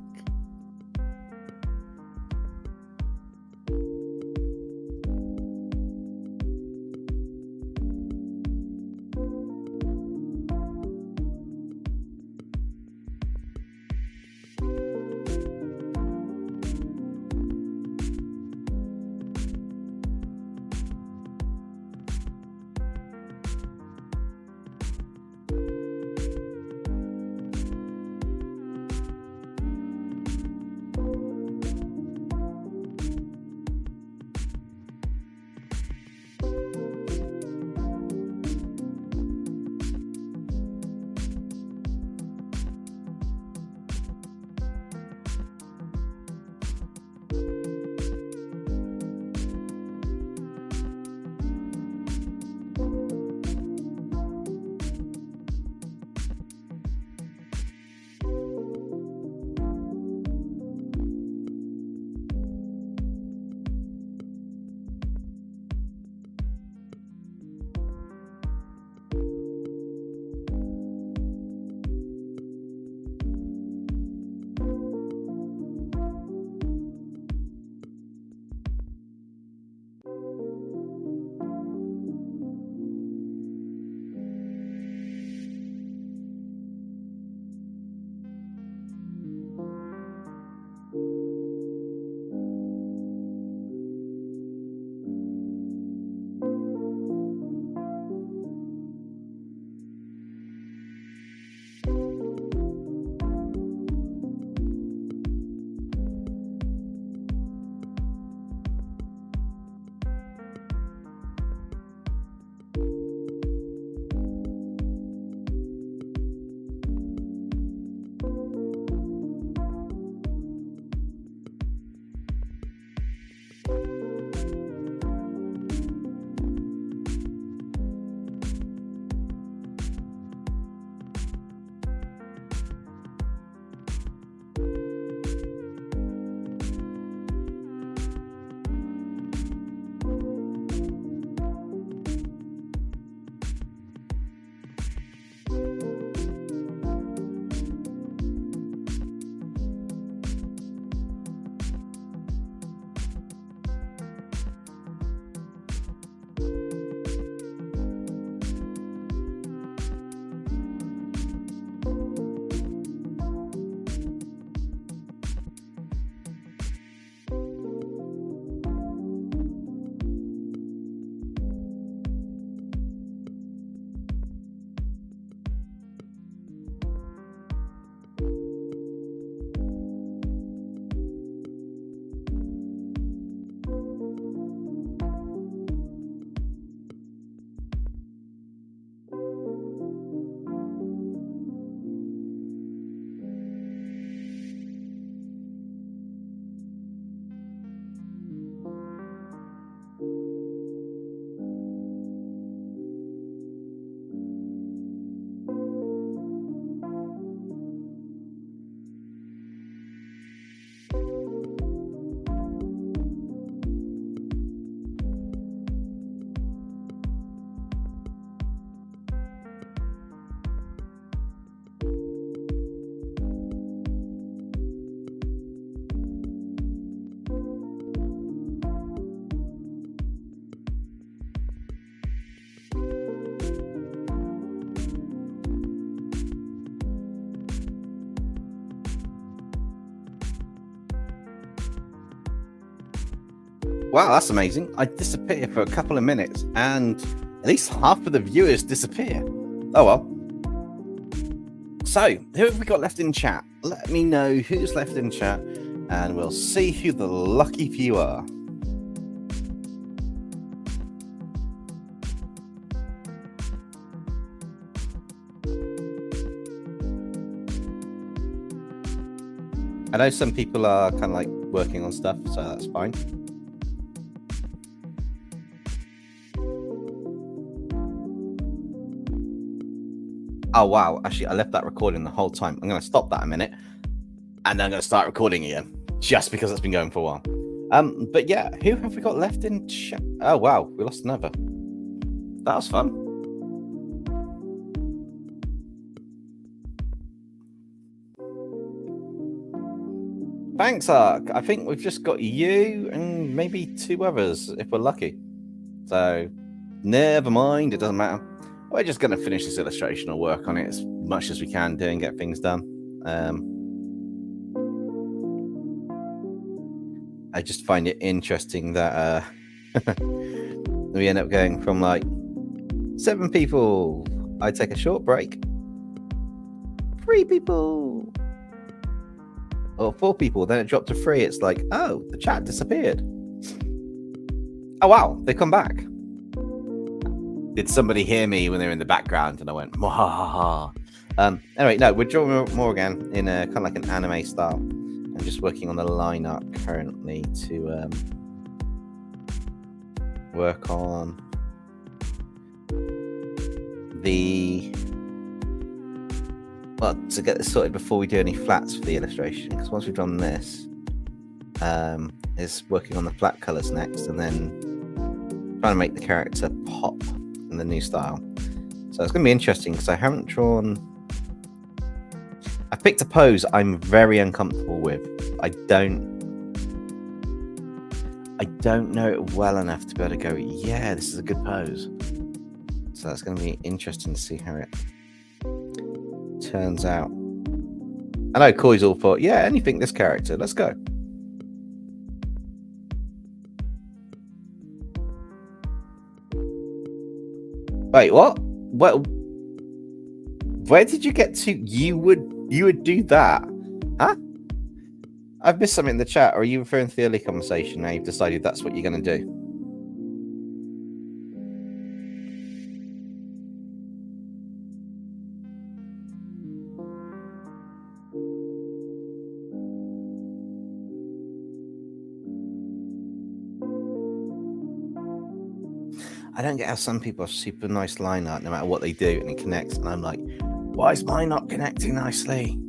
Wow, that's amazing. I disappear for a couple of minutes and at least half of the viewers disappear. Oh well. So, who have we got left in chat? Let me know who's left in chat and we'll see who the lucky few are. I know some people are kind of like working on stuff, so that's fine. Oh, wow. Actually, I left that recording the whole time. I'm going to stop that a minute and then I'm going to start recording again just because it's been going for a while. But yeah, who have we got left in chat? Oh, wow. We lost another. That was fun. Thanks, Ark. I think we've just got you and maybe 2 others if we're lucky. So, never mind. It doesn't matter. We're just going to finish this illustration or work on it as much as we can do and get things done. I just find it interesting that we end up going from like 7 people. I take a short break. 3 people. Or 4 people, then it dropped to 3. It's like, oh, the chat disappeared. Oh, wow, they come back. Did somebody hear me when they were in the background? And I went, ha. Anyway, no, we're drawing Morrigan in a kind of like an anime style. I'm just working on the line art currently to work on to get this sorted before we do any flats for the illustration, because once we've done this, is working on the flat colors next, and then trying to make the character pop in the new style. So it's going to be interesting because I haven't drawn. I picked a pose I'm very uncomfortable with. I don't know it well enough to be able to go, yeah, this is a good pose. So that's going to be interesting to see how it turns out. I know Corey's all for, yeah, anything this character, let's go. Wait, what? Where did you get to? You would do that? Huh? I've missed something in the chat, or are you referring to the early conversation? Now you've decided that's what you're going to do. I don't get how some people have super nice line art no matter what they do and it connects, and I'm like, why is mine not connecting nicely?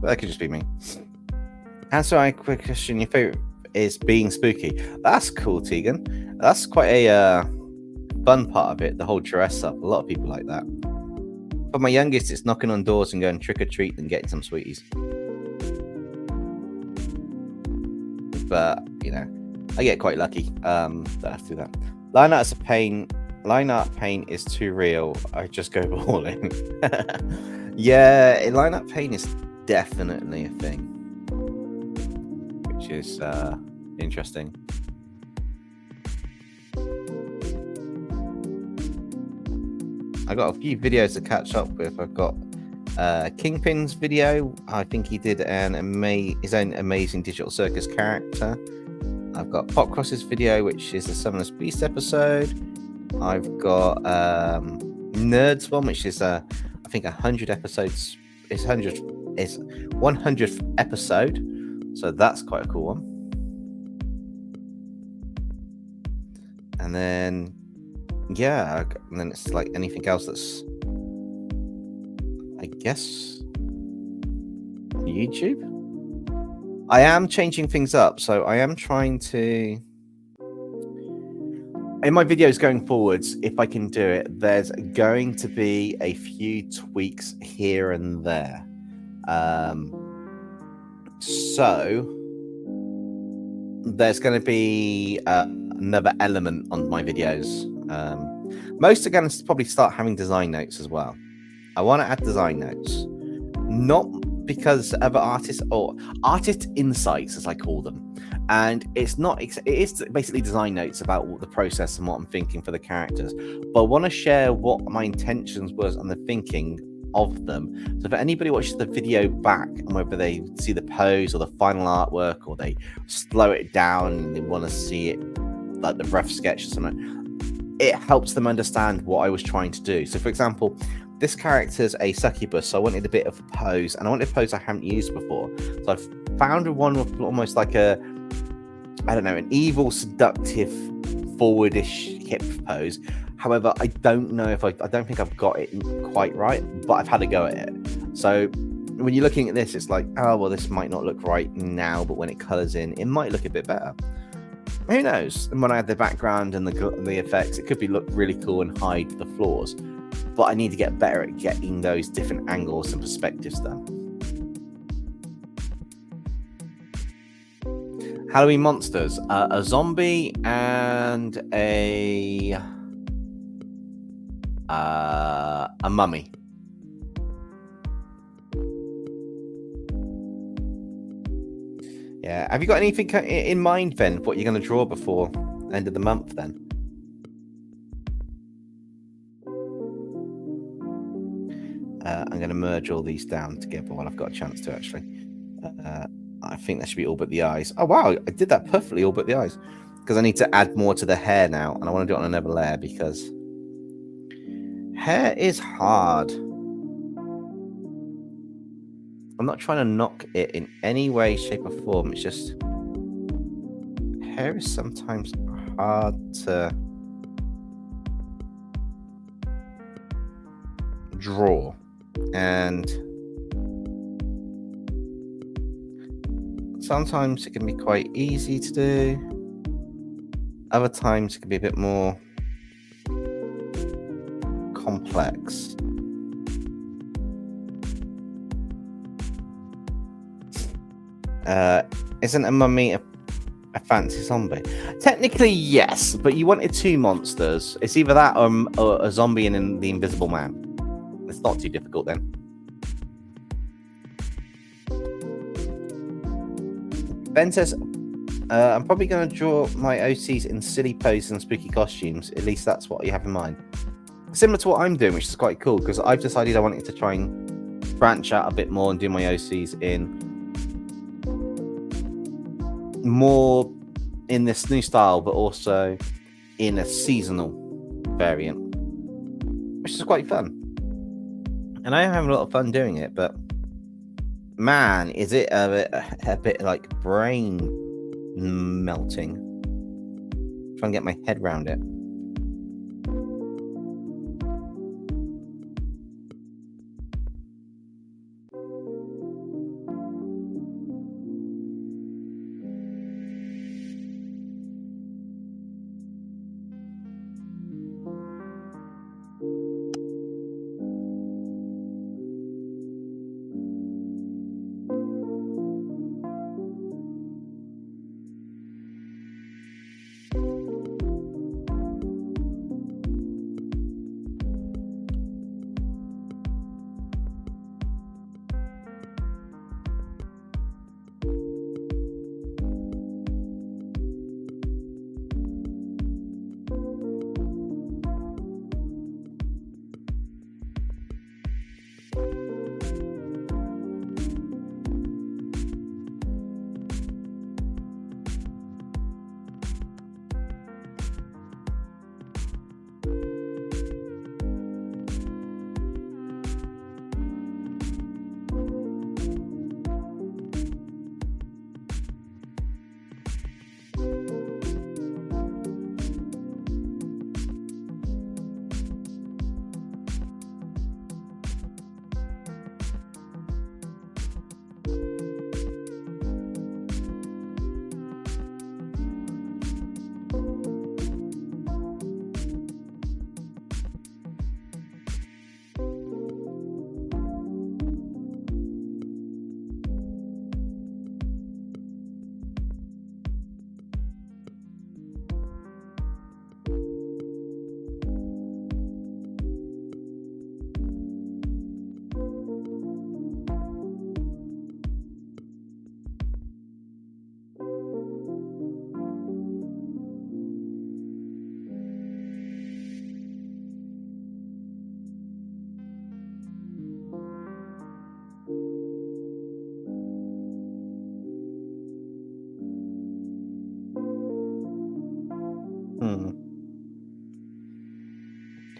But that could just be me. Answer my quick question. Your favorite is being spooky. That's cool, Tegan. That's quite a fun part of it, the whole dress up. A lot of people like that. For my youngest, it's knocking on doors and going trick or treat and getting some sweeties. But, you know, I get quite lucky that I have to do that. Line art is a pain. Line art pain is too real. I just go all in. Yeah, line art pain is definitely a thing, which is interesting. I got a few videos to catch up with. I've got Kingpin's video. I think he did his own amazing digital circus character. I've got Popcross's video, which is the Summoners Beast episode. I've got Nerds one, which is I think 100 episodes. It's 100th episode, so that's quite a cool one. And then yeah, and then it's like anything else that's, I guess, on YouTube. I am changing things up, so I am trying to, in my videos going forwards, if I can do it, there's going to be a few tweaks here and there. So there's going to be another element on my videos. Most are going to probably start having design notes as well. I want to add design notes, not because other artists or artist insights, as I call them, and it is basically design notes about the process and what I'm thinking for the characters. But I want to share what my intentions was and the thinking of them. So if anybody watches the video back and whether they see the pose or the final artwork or they slow it down and they want to see it like the rough sketch or something, it helps them understand what I was trying to do. So for example, this character's a succubus, so I wanted a bit of a pose, and I wanted a pose I haven't used before. So I've found one with almost like an evil, seductive, forwardish hip pose. However, I don't know if I don't think I've got it quite right, but I've had a go at it. So when you're looking at this, it's like, oh, well, this might not look right now, but when it colors in, it might look a bit better. Who knows? And when I add the background and the effects, it could look really cool and hide the flaws. But I need to get better at getting those different angles and perspectives done. Halloween monsters, a zombie and a mummy. Yeah. Have you got anything in mind then? What you're going to draw before the end of the month then? I'm going to merge all these down together while I've got a chance to actually. I think that should be all but the eyes. Oh, wow. I did that perfectly, all but the eyes. Because I need to add more to the hair now. And I want to do it on another layer because hair is hard. I'm not trying to knock it in any way, shape, or form. It's just hair is sometimes hard to draw. And sometimes it can be quite easy to do. Other times it can be a bit more complex. Isn't a mummy a fancy zombie? Technically, yes, but you wanted two monsters. It's either that or a zombie and the Invisible Man. It's not too difficult then. Ben says, I'm probably going to draw my OCs in silly poses and spooky costumes. At least that's what you have in mind. Similar to what I'm doing, which is quite cool, because I've decided I wanted to try and branch out a bit more and do my OCs in more in this new style, but also in a seasonal variant, which is quite fun. And I am having a lot of fun doing it, but man, is it a bit like brain melting. Trying to get my head around it.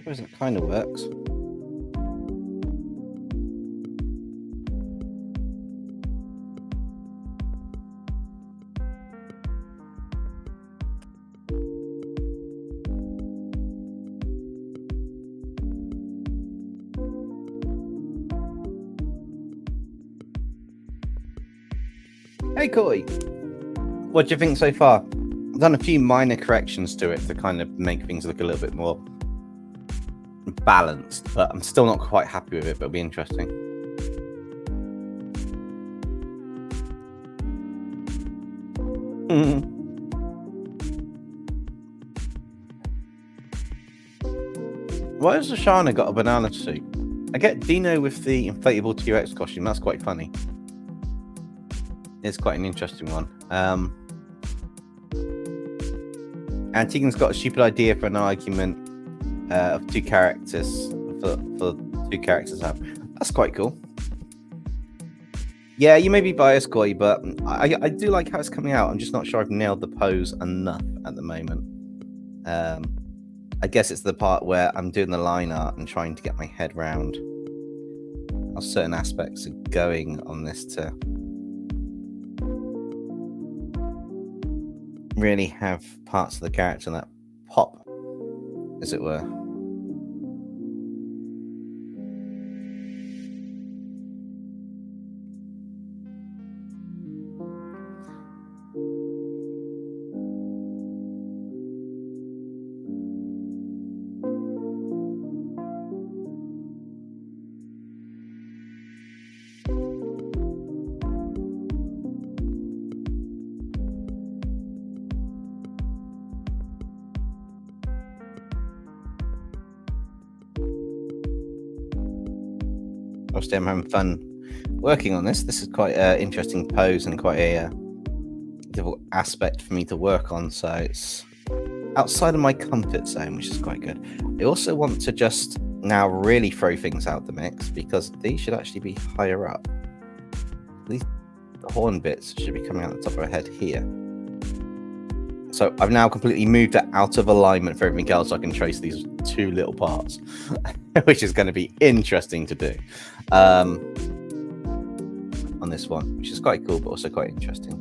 suppose it kind of works. Hey, Koi. What do you think so far? I've done a few minor corrections to it to kind of make things look a little bit more balanced, but I'm still not quite happy with it, but it'll be interesting. Why has Shoshana got a banana suit? I get Dino with the inflatable T-Rex costume. That's quite funny. It's quite an interesting one. Antigon's got a stupid idea for an argument of two characters for two characters to have. That's quite cool. Yeah, you may be biased, Koi, but I do like how it's coming out. I'm just not sure I've nailed the pose enough at the moment. I guess it's the part where I'm doing the line art and trying to get my head round how certain aspects are going on this to really have parts of the character that pop, as it were. Obviously, I'm having fun working on this. This is quite an interesting pose and quite a difficult aspect for me to work on. So it's outside of my comfort zone, which is quite good. I also want to just now really throw things out the mix because these should actually be higher up. These horn bits should be coming out the top of her head here. So I've now completely moved it out of alignment for everything else. So I can trace these two little parts, which is going to be interesting to do on this one, which is quite cool, but also quite interesting.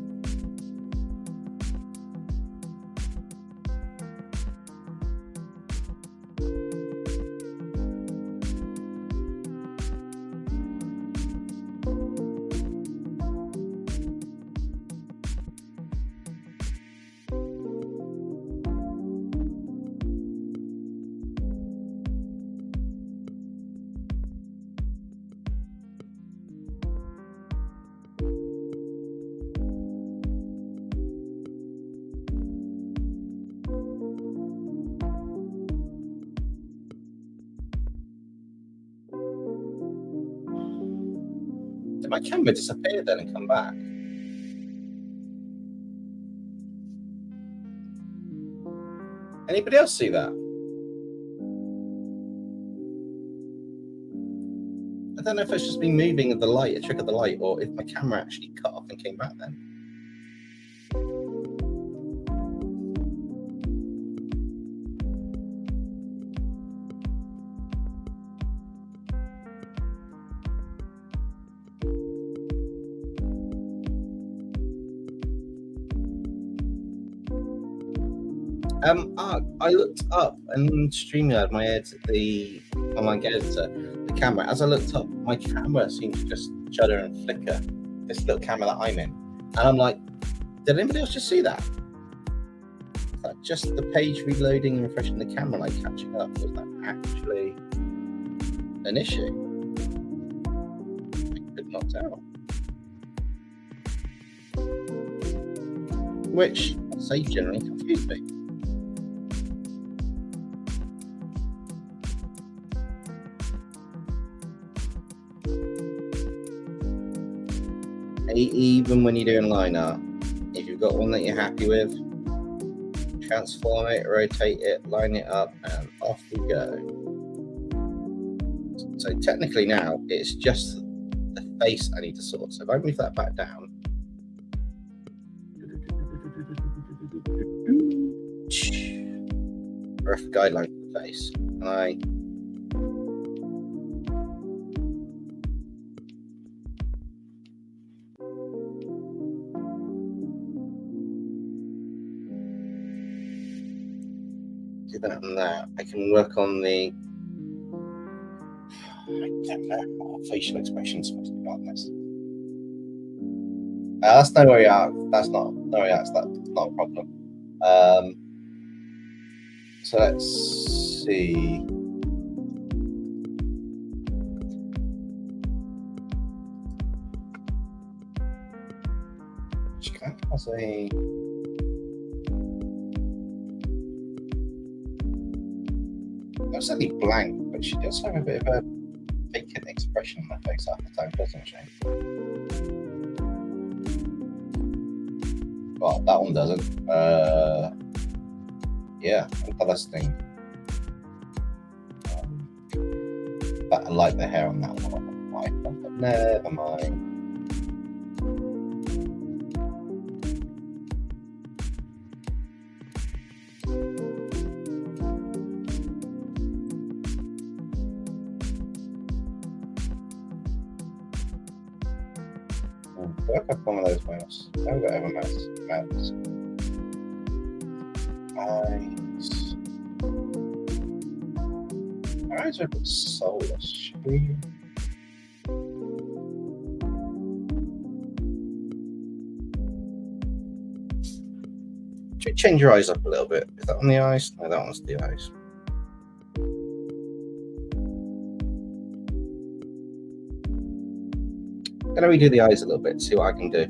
Did my camera disappear then and come back? Anybody else see that? I don't know if it's just me moving the light, a trick of the light, or if my camera actually cut off and came back then. I looked up and StreamYard, my the online editor, the camera. As I looked up, my camera seemed to just shudder and flicker. This little camera that I'm in, and I'm like, did anybody else just see that? Is that just the page reloading and refreshing the camera, like catching up? Was that actually an issue? I could not tell. Which, I'd say, generally confused me. Even when you're doing line art, if you've got one that you're happy with, transform it, rotate it, line it up, and off we go. So technically now, it's just the face I need to sort. So if I move that back down, rough guideline for the face. Can I? Do that and that. I can work on the. I don't know what facial expressions supposed to be on this. That's no way out. That's not no way out. That's not a problem. So let's see. She kind of has a. Not certainly blank, but she does have a bit of a vacant expression on her face half the time, doesn't she? Well, that one doesn't. Yeah, interesting. But I like the hair on that one. But never mind. Do I have one of those mouse? I haven't got ever mouse. Eyes. Her eyes are a bit soulless. Change your eyes up a little bit. Is that on the eyes? No, that one's the eyes. I'm going to redo the eyes a little bit, see what I can do.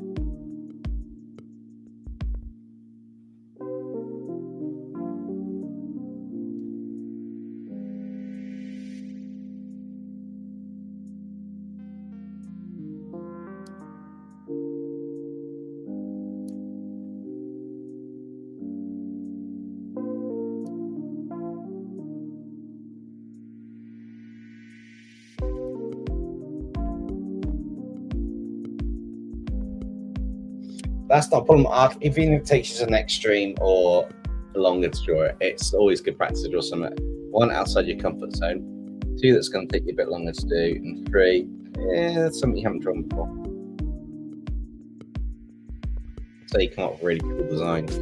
That's not a problem. Even if it takes you to the next stream or longer to draw it, it's always good practice to draw something. 1, outside your comfort zone. 2, that's going to take you a bit longer to do. And 3, that's something you haven't drawn before. So you come up with really cool designs.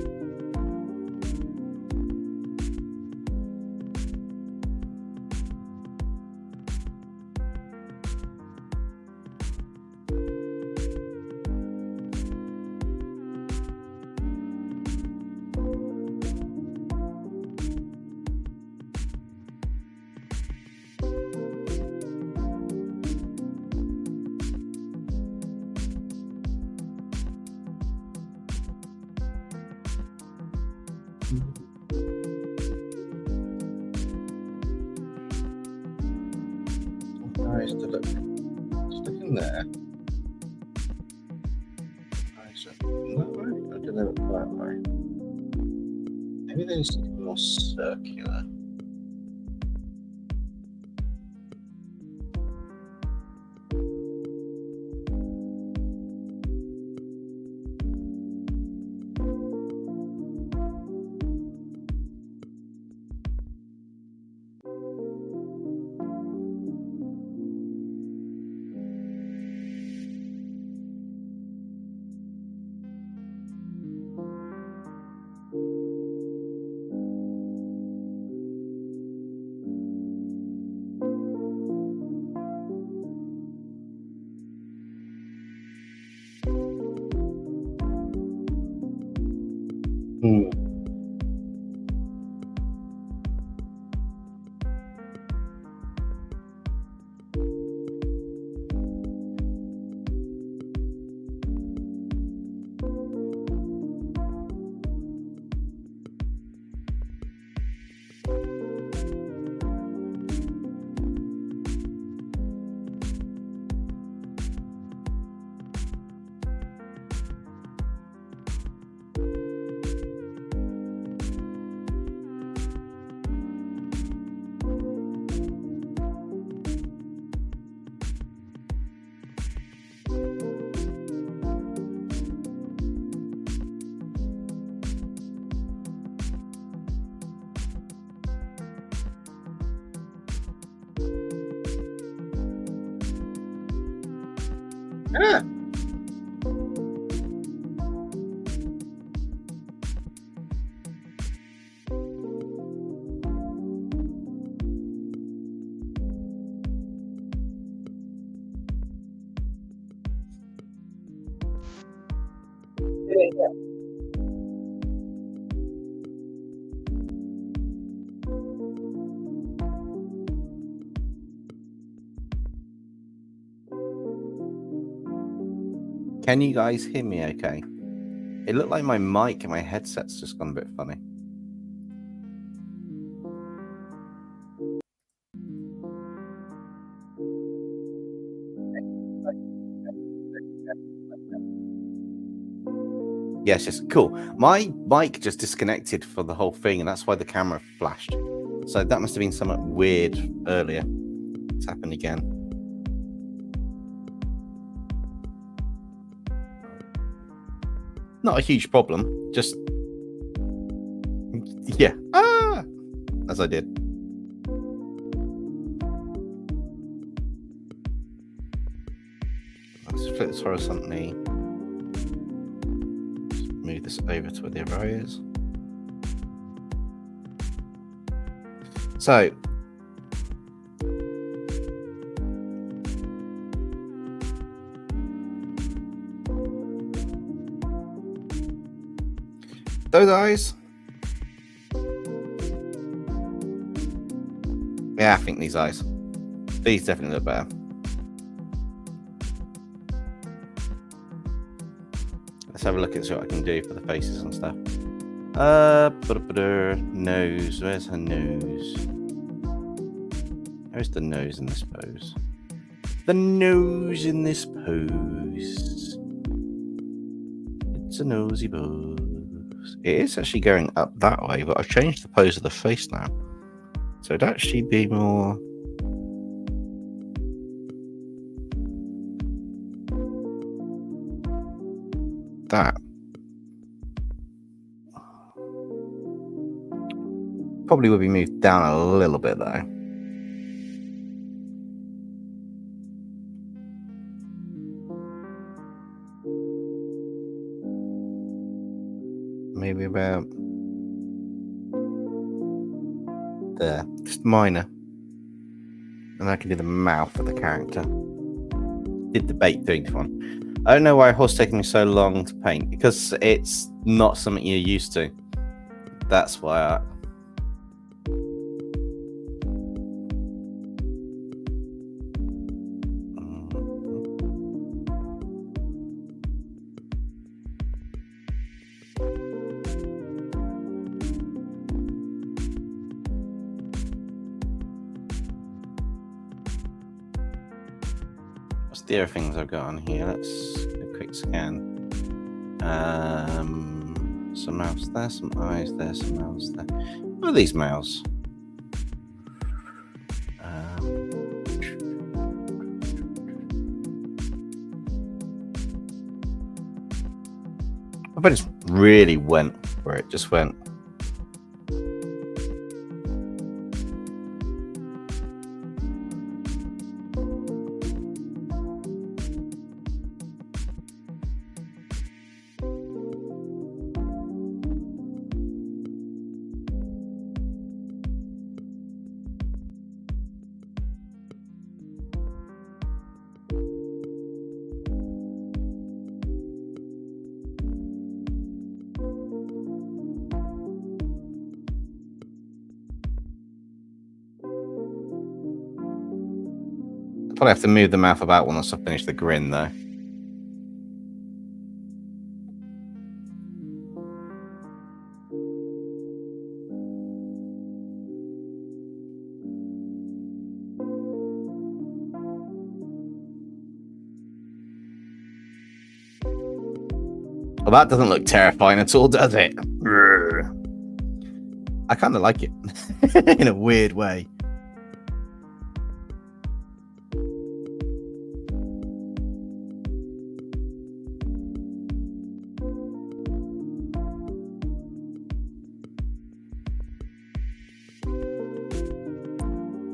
Eyes to look. Just look in there. Eyes that way? Or do they look that way? Maybe they need to be more circular. Ah. Can you guys hear me okay? It looked like my mic and my headset's just gone a bit funny. Yes, yes, cool. My mic just disconnected for the whole thing, and that's why the camera flashed. So that must have been something weird earlier. It's happened again. Not a huge problem. Just yeah. As I did. Let's flip this horizontally. Move this over to where the arrow is. So those eyes. Yeah, I think these eyes. These definitely look better. Let's have a look and see what I can do for the faces and stuff. Nose. Where's her nose? Where's the nose in this pose? The nose in this pose. It's a nosy pose. It is actually going up that way, but I've changed the pose of the face now. So it'd actually be more... that. Probably would be moved down a little bit though. Maybe about there, just minor. And I can do the mouth of the character. Did debate doing this one. I don't know why a horse taking me so long to paint, because it's not something you're used to. That's why I... What's the other things I've got on here? Let's do a quick scan. Some mouths there, some eyes there, some mouths there. What are these mouths? I bet it's really went where it just went. Probably have to move the mouth about once I finish the grin, though. Well, that doesn't look terrifying at all, does it? I kind of like it in a weird way.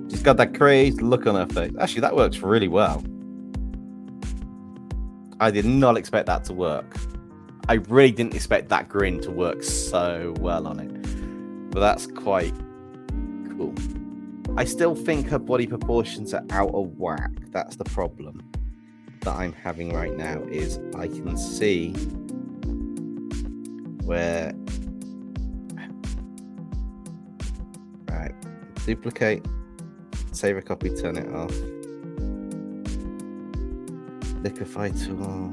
She's got that crazy look on her face. Actually, that works really well. I did not expect that to work. I really didn't expect that grin to work so well on it. But that's quite cool. I still think her body proportions are out of whack. That's the problem that I'm having right now, is I can see where... Right, duplicate, save a copy, turn it off. Liquify tool.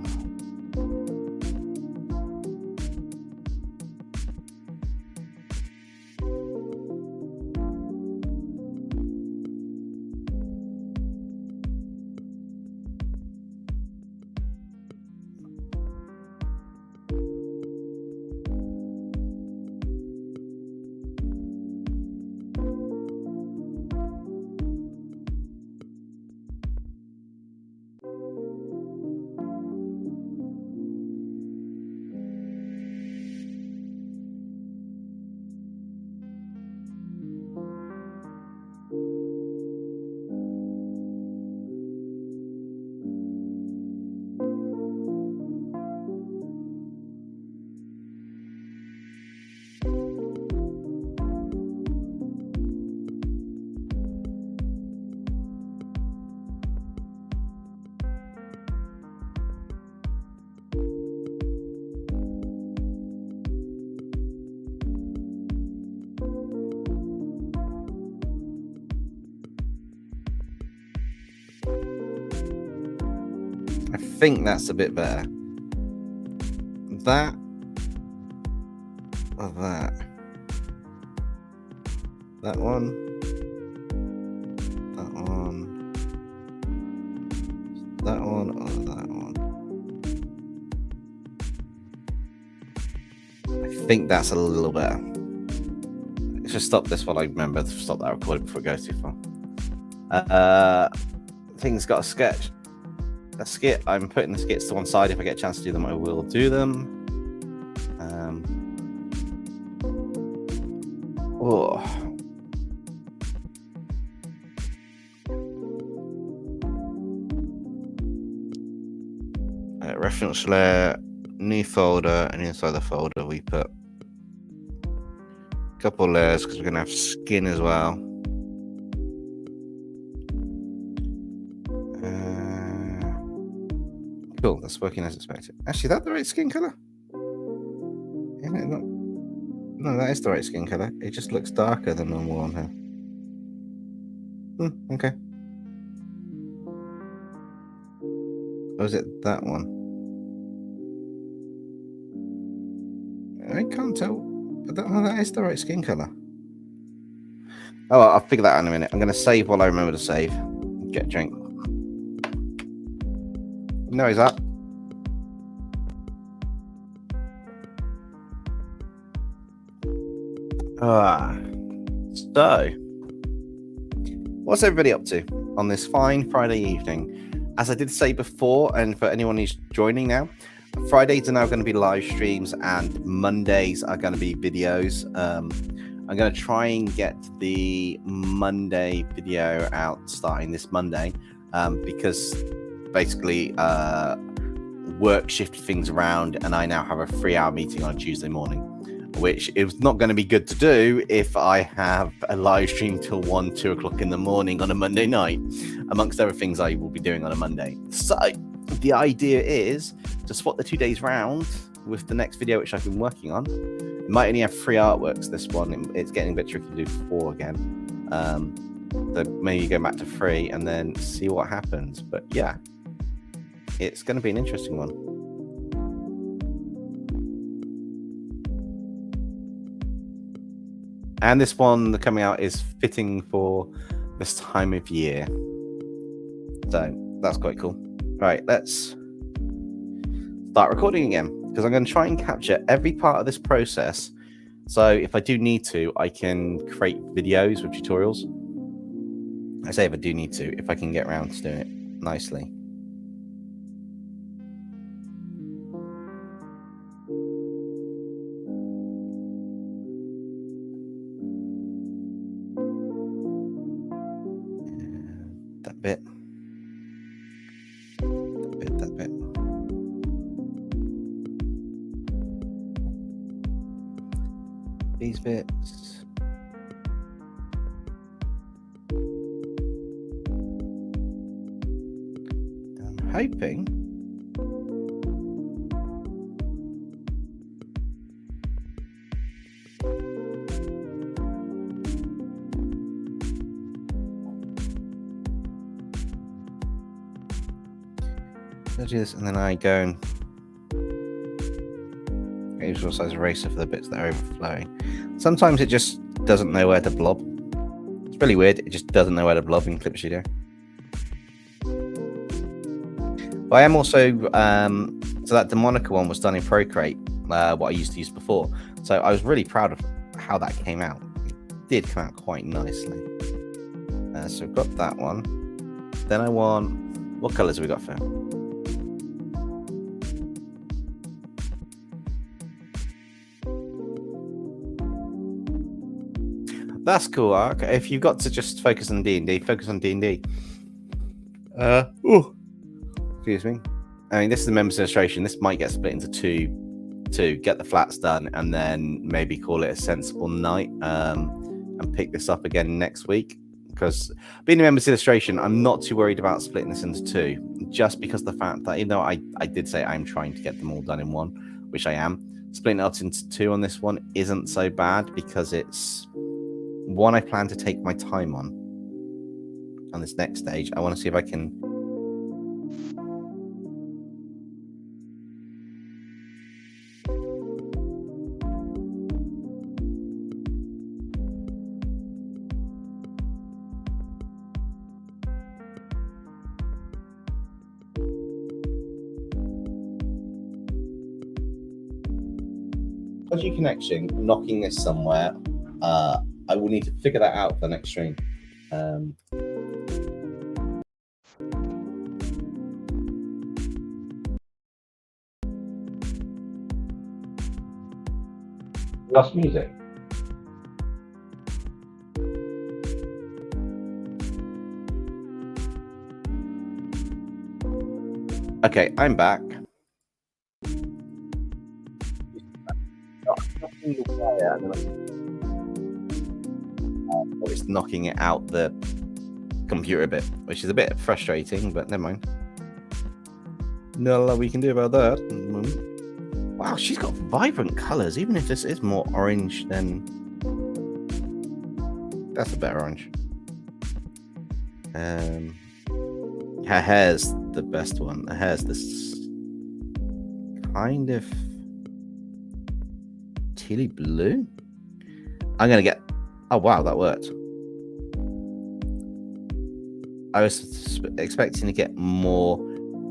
I think that's a bit better. That or that? That one? That one? That one or that one? I think that's a little better. Let's just stop this while I remember to stop that recording before it goes too far. Things got a sketch. A skit. I'm putting the skits to one side. If I get a chance to do them, I will do them. Reference layer, new folder, and inside the folder we put a couple layers because we're going to have skin as well. Cool, that's working as expected. Actually, is that the right skin color? Isn't it not? No, that is the right skin color. It just looks darker than normal on her. Okay. Or is it that one? I can't tell. But that is the right skin color. Oh, well, I'll figure that out in a minute. I'm going to save while I remember to save. Get a drink. No, he's up. So, what's everybody up to on this fine Friday evening? As I did say before, and for anyone who's joining now, Fridays are now going to be live streams and Mondays are going to be videos. I'm going to try and get the Monday video out starting this Monday because basically work shifted things around and I now have a 3-hour meeting on Tuesday morning, which is not going to be good to do if I have a live stream till 1-2 o'clock in the morning on a Monday night, amongst other things I will be doing on a Monday. So the idea is to swap the 2 days round with the next video, which I've been working on. It might only have 3 artworks, this one. It's getting a bit tricky to do 4 again. So maybe go back to 3 and then see what happens. But yeah, it's going to be an interesting one. And this one coming out is fitting for this time of year. So that's quite cool. Right, let's start recording again, because I'm going to try and capture every part of this process. So if I do need to, I can create videos with tutorials. I say if I do need to, if I can get around to doing it nicely. That bit. these bits. I'm hoping I'll do this, and then I go and visual size eraser for the bits that are overflowing. Sometimes it just doesn't know where to blob. It's really weird. It just doesn't know where to blob in Clip Studio. But I am also so that Demonica one was done in Procreate, what I used to use before. So I was really proud of how that came out. It did come out quite nicely. So we've got that one. Then I want, what colors have we got for? That's cool, Ark. If you've got to just focus on D&D, focus on D&D. Excuse me. I mean, this is the members illustration. This might get split into two to get the flats done, and then maybe call it a sensible night, and pick this up again next week. Because being a members illustration, I'm not too worried about splitting this into two, just because of the fact that even though I did say I'm trying to get them all done in one, which I am, splitting it up into two on this one isn't so bad, because it's one I plan to take my time on this next stage. I want to see if I can dodgy connection, knocking this somewhere. I will need to figure that out for the next stream. Lost music. Okay, I'm back. It's knocking it out the computer a bit, which is a bit frustrating, but never mind. Not a lot we can do about that. Wow, she's got vibrant colors. Even if this is more orange, then that's a better orange. Her hair's the best one. Her hair's this kind of tealy blue. I'm gonna get. Oh wow, that worked. I was expecting to get more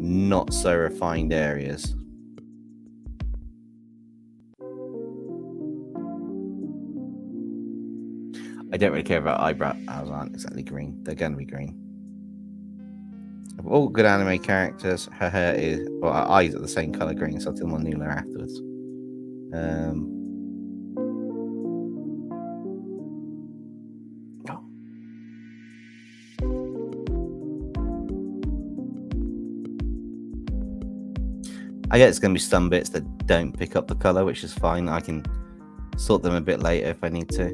not so refined areas. I don't really care about eyebrows aren't exactly green. They're going to be green. Of all good anime characters, her hair is, well, her eyes are the same color green, so I'll do them on Nula afterwards. I guess it's going to be some bits that don't pick up the color, which is fine. I can sort them a bit later if I need to.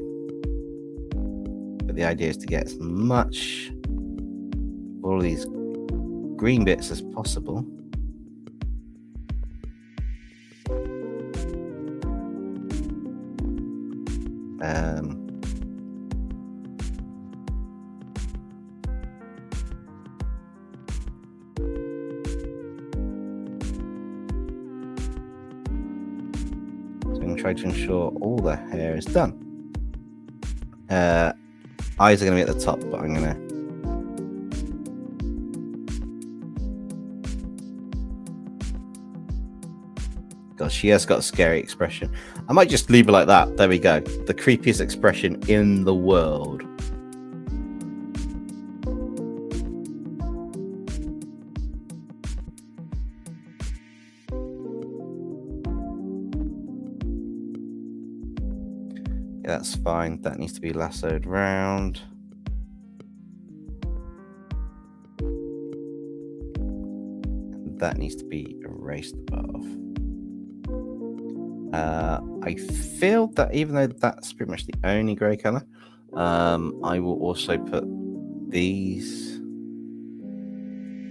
But the idea is to get as much of all of these green bits as possible. Try to ensure all the hair is done. Eyes are going to be at the top, but I'm going to... God, she has got a scary expression. I might just leave her like that. There we go. The creepiest expression in the world. That's fine. That needs to be lassoed round. And that needs to be erased off. I feel that even though that's pretty much the only grey colour, I will also put these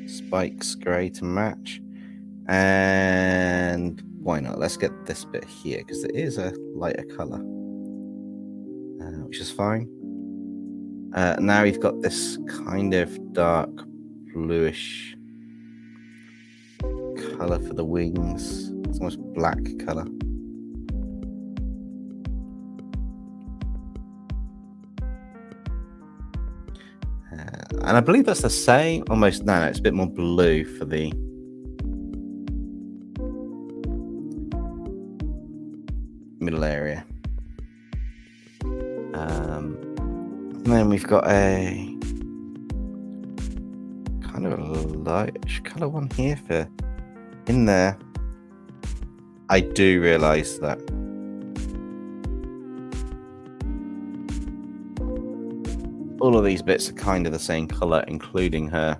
spikes grey to match. And why not? Let's get this bit here because it is a lighter colour, which is fine. Now we've got this kind of dark bluish colour for the wings. It's almost black colour. And I believe that's the same. Almost, no, it's a bit more blue for the middle area. And then we've got a kind of a lightish colour one here for in there. I do realise that all of these bits are kind of the same colour, including her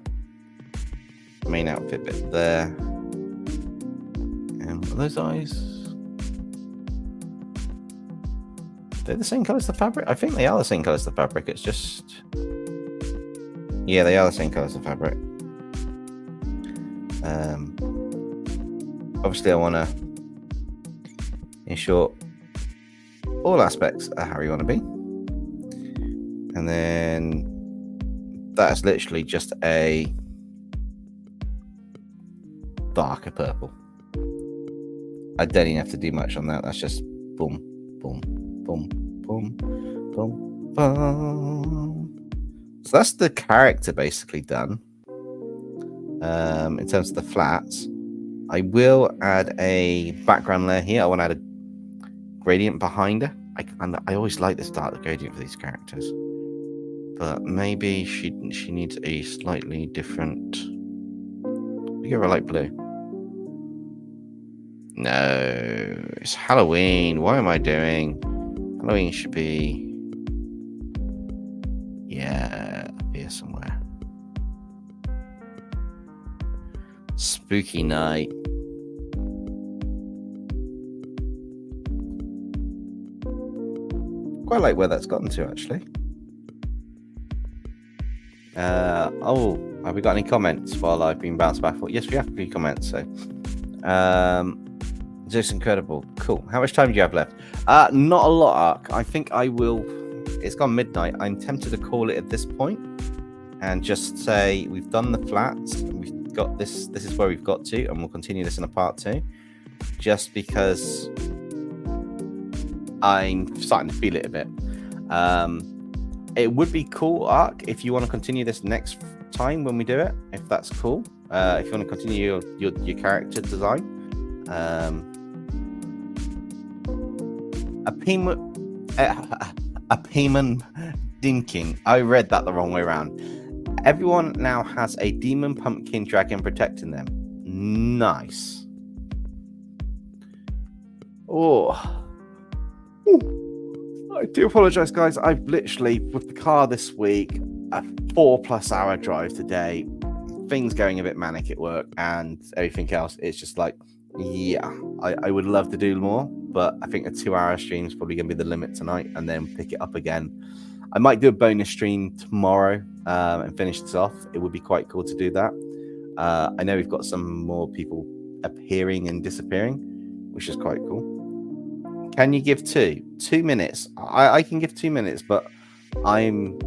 main outfit bit there. And what are those eyes? They're the same colour as the fabric? I think they are the same colour as the fabric. It's just... yeah, they are the same colour as the fabric. Obviously, I want to ensure all aspects are how you want to be. And then that's literally just a darker purple. I don't even have to do much on that. That's just boom, boom, boom, boom, boom, boom. So that's the character basically done. In terms of the flats, I will add a background layer here. I want to add a gradient behind her. I always like this dark gradient for these characters. But maybe she needs a slightly different... we give her a light blue. No, it's Halloween. What am I doing? Halloween should be... yeah, up here somewhere. Spooky night. Quite like where that's gotten to, actually. Have we got any comments while I've been bounced back? Yes, we have a few comments. So, just incredible, cool. How much time do you have left? Not a lot, Ark. I think I will. It's gone midnight. I'm tempted to call it at this point and just say we've done the flats. We've got this. This is where we've got to, and we'll continue this in a part 2. Just because I'm starting to feel it a bit. It would be cool, Ark, if you want to continue this next time when we do it, if that's cool. If you want to continue your character design. A payment dinking. I read that the wrong way around. Everyone now has a demon pumpkin dragon protecting them. Nice. Oh. Ooh. I do apologize, guys. I've literally, with the car this week, a 4+ hour drive today, things going a bit manic at work and everything else. It's just like, yeah, I would love to do more, but I think a 2-hour stream is probably going to be the limit tonight and then pick it up again. I might do a bonus stream tomorrow and finish this off. It would be quite cool to do that. I know we've got some more people appearing and disappearing, which is quite cool. Can you give 2 minutes? I can give 2 minutes, but I mean,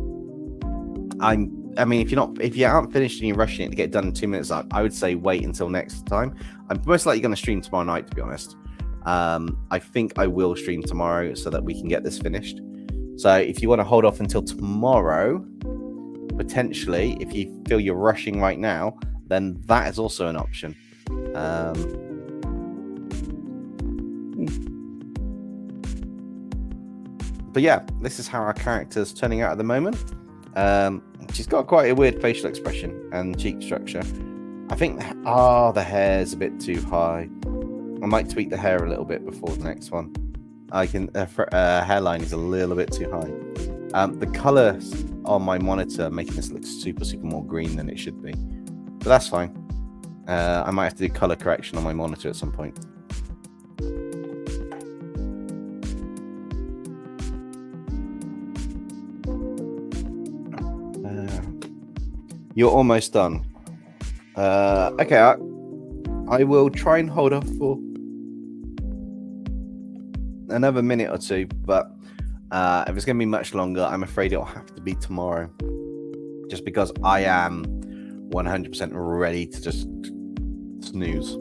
if you aren't finished and you're rushing it to get done in 2 minutes, I would say wait until next time. I'm most likely going to stream tomorrow night, to be honest. I think I will stream tomorrow so that we can get this finished. So if you want to hold off until tomorrow, potentially, if you feel you're rushing right now, then that is also an option. But yeah, this is how our character's turning out at the moment. She's got quite a weird facial expression and cheek structure. I think, the hair's a bit too high. I might tweak the hair a little bit before the next one. Hairline is a little bit too high. The colours on my monitor are making this look super more green than it should be. But that's fine. I might have to do colour correction on my monitor at some point. You're almost done. Okay, I will try and hold off for another minute or two, but if it's going to be much longer, I'm afraid it'll have to be tomorrow. Just because I am 100% ready to just snooze.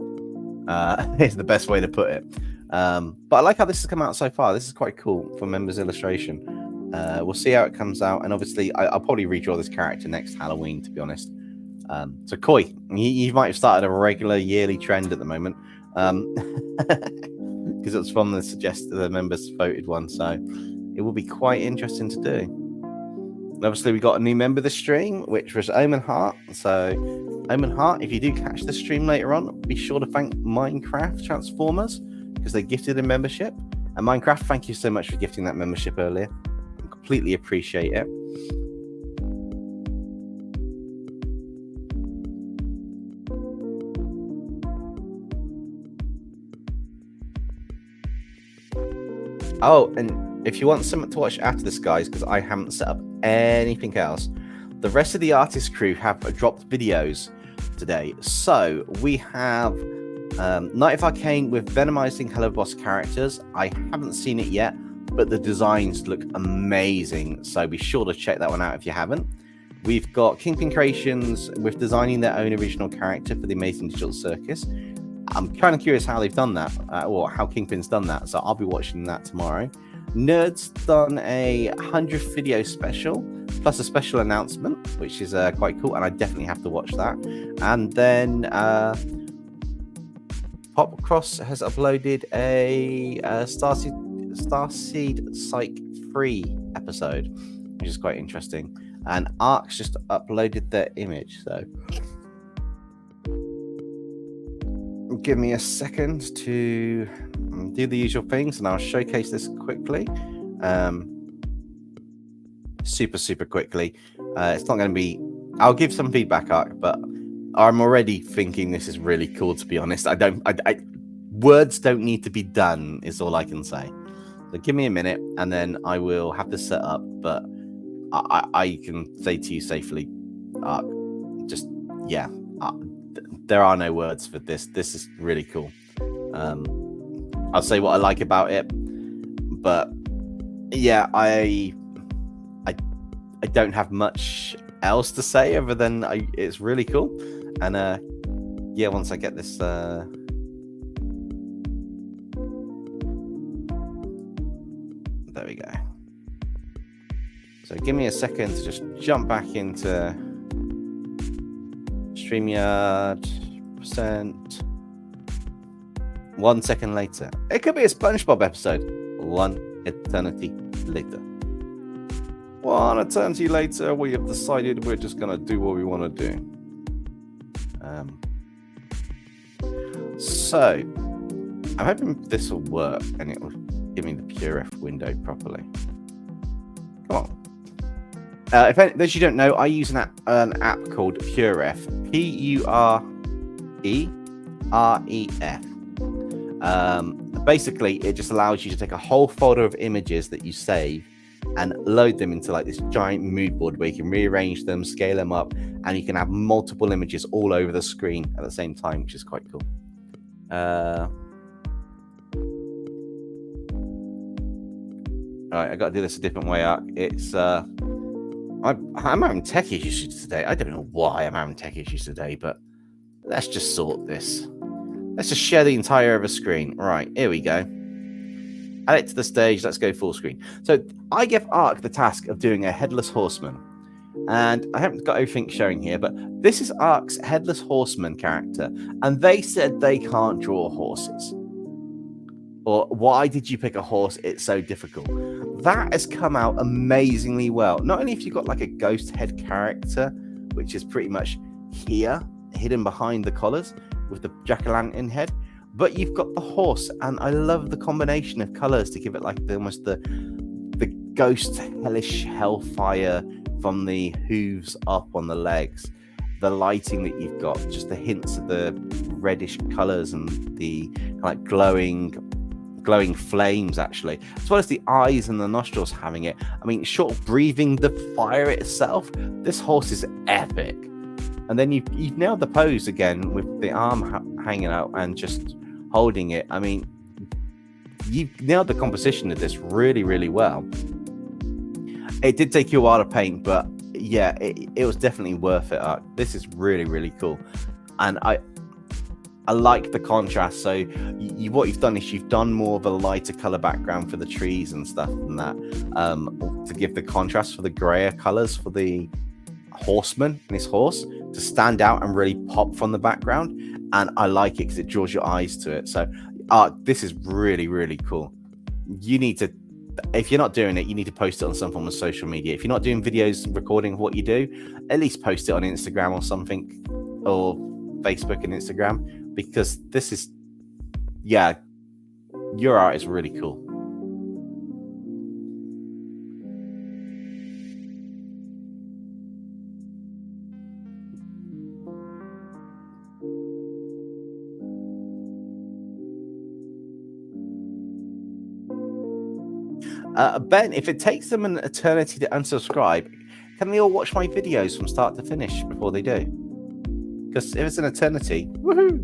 Is the best way to put it. But I like how this has come out so far. This is quite cool for Members Illustration. We'll see how it comes out, and obviously I'll probably redraw this character next Halloween, to be honest. So Koi, you might have started a regular yearly trend at the moment, because it's from the members voted one, so it will be quite interesting to do. And obviously we got a new member of the stream, which was Omen Hart. So Omen Hart, if you do catch the stream later on, be sure to thank Minecraft Transformers because they gifted a membership. And Minecraft, thank you so much for gifting that membership earlier. I completely appreciate it. Oh, and if you want something to watch after this, guys, because I haven't set up anything else, the rest of the artist crew have dropped videos today. So we have Night of Arcane with Venomizing Hello Boss characters. I haven't seen it yet, but the designs look amazing. So be sure to check that one out if you haven't. We've got Kingpin Creations with designing their own original character for the Amazing Digital Circus. I'm kind of curious how they've done that, or how Kingpin's done that. So I'll be watching that tomorrow. Nerd's done a 100th video special, plus a special announcement, which is quite cool, and I definitely have to watch that. And then Popcross has uploaded a Starseed Psych 3 episode, which is quite interesting. And Ark's just uploaded their image, so give me a second to do the usual things, and I'll showcase this quickly. Super quickly. It's not going to be... I'll give some feedback, Ark, but I'm already thinking this is really cool, to be honest. Words don't need to be done, is all I can say. So give me a minute, and then I will have this set up, but I can say to you safely, Ark, just, yeah, there are no words for this. This is really cool. I'll say what I like about it, but yeah, I don't have much else to say other than it's really cool. And yeah, once I get this there we go. So give me a second to just jump back into StreamYard %. 1 second later. It could be a SpongeBob episode. 1 eternity later. 1 eternity later, we have decided we're just going to do what we want to do. So, I'm hoping this will work and it will give me the PureRef window properly. Come on. If those you don't know, I use an app called PureRef. PureRef. Basically, it just allows you to take a whole folder of images that you save and load them into like this giant mood board where you can rearrange them, scale them up, and you can have multiple images all over the screen at the same time, which is quite cool. All right, I got to do this a different way, Ark. It's I'm having tech issues today. I don't know why I'm having tech issues today, but let's just sort this. Let's just share the entire other screen. Right, here we go. Add it to the stage. Let's go full screen. So I give Ark the task of doing a headless horseman. And I haven't got everything showing here, but this is Ark's headless horseman character. And they said they can't draw horses. Or why did you pick a horse? It's so difficult. That has come out amazingly well. Not only if you've got like a ghost head character, which is pretty much here, hidden behind the collars with the jack-o'-lantern head, but you've got the horse, and I love the combination of colors to give it like almost the ghost hellish hellfire from the hooves up on the legs, the lighting that you've got, just the hints of the reddish colors and the like glowing flames, actually, as well as the eyes and the nostrils having it. I mean, short of breathing the fire itself, this horse is epic. And then you've nailed the pose again with the arm hanging out and just holding it. I mean, you've nailed the composition of this really, really well. It did take you a while to paint, but yeah, it was definitely worth it. This is really, really cool. And I like the contrast. So what you've done is you've done more of a lighter color background for the trees and stuff than that, to give the contrast for the grayer colors for the horseman and his horse to stand out and really pop from the background. And I like it because it draws your eyes to it. So this is really, really cool. You need to, if you're not doing it, you need to post it on some form of social media. If you're not doing videos recording what you do, at least post it on Instagram or something, or Facebook and Instagram, because this is, yeah, your art is really cool. Ben, if it takes them an eternity to unsubscribe, can they all watch my videos from start to finish before they do? Because if it's an eternity, woohoo!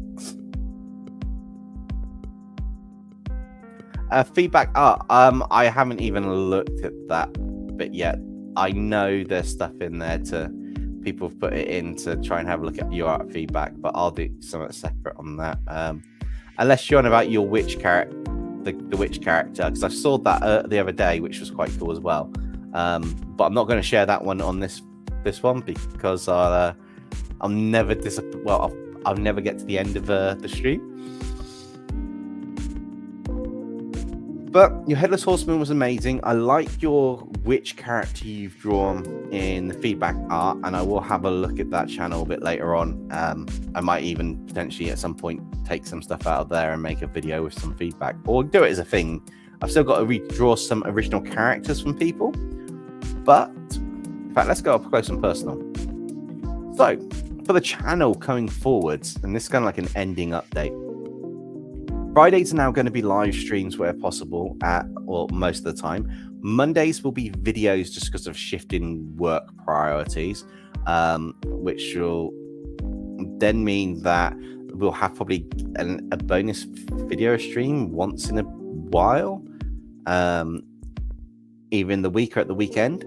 Feedback. I haven't even looked at that bit yet. I know there's stuff in there to people have put it in to try and have a look at your art feedback, but I'll do something separate on that. Unless you're on about your witch character, the witch character, because I saw that the other day, which was quite cool as well. But I'm not going to share that one on this one because I'll never I'll never get to the end of the stream. But your Headless Horseman was amazing. I like your witch character you've drawn in the feedback art, and I will have a look at that channel a bit later on. I might even potentially at some point take some stuff out of there and make a video with some feedback, or do it as a thing. I've still got to redraw some original characters from people, but in fact, let's go up close and personal. So for the channel coming forwards, and this is kind of like an ending update. Fridays are now going to be live streams where possible, most of the time. Mondays will be videos just because of shifting work priorities, which will then mean that we'll have probably a bonus video stream once in a while, either in the week or at the weekend.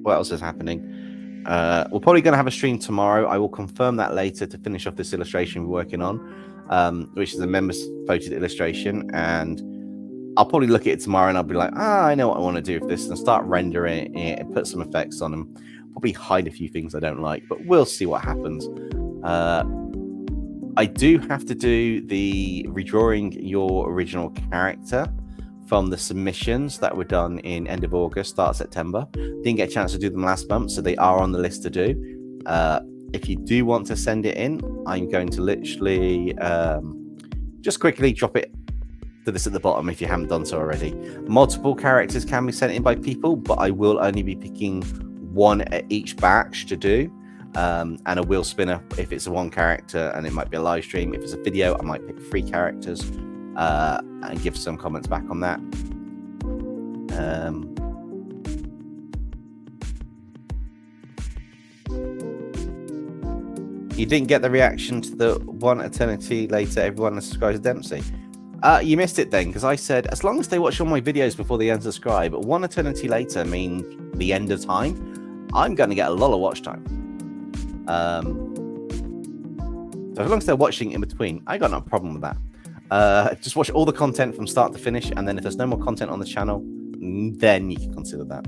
What else is happening? We're probably going to have a stream tomorrow. I will confirm that later to finish off this illustration we're working on, which is a members voted illustration. And I'll probably look at it tomorrow and I'll be like, I know what I want to do with this, and start rendering it and put some effects on them. Probably hide a few things I don't like, but we'll see what happens. I do have to do the redrawing your original character from the submissions that were done in end of August, start of September. Didn't get a chance to do them last month, so they are on the list to do. If you do want to send it in, I'm going to literally just quickly drop it to this at the bottom if you haven't done so already. Multiple characters can be sent in by people, but I will only be picking one at each batch to do, and a wheel spinner if it's a one character, and it might be a live stream. If it's a video, I might pick 3 characters. And give some comments back on that. You didn't get the reaction to the one eternity later everyone subscribes to Dempsey. You missed it then, because I said as long as they watch all my videos before they unsubscribe, one eternity later means the end of time. I'm going to get a lot of watch time. So as long as they're watching in between, I got no problem with that. Just watch all the content from start to finish, and then if there's no more content on the channel, then you can consider that.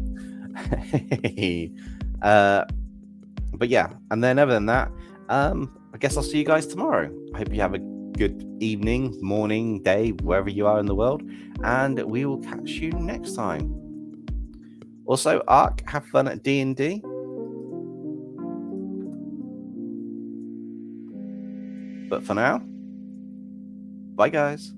But yeah, and then other than that, I guess I'll see you guys tomorrow. I hope you have a good evening, morning, day, wherever you are in the world, and we will catch you next time. Also, Ark, have fun at D&D. But for now, bye guys.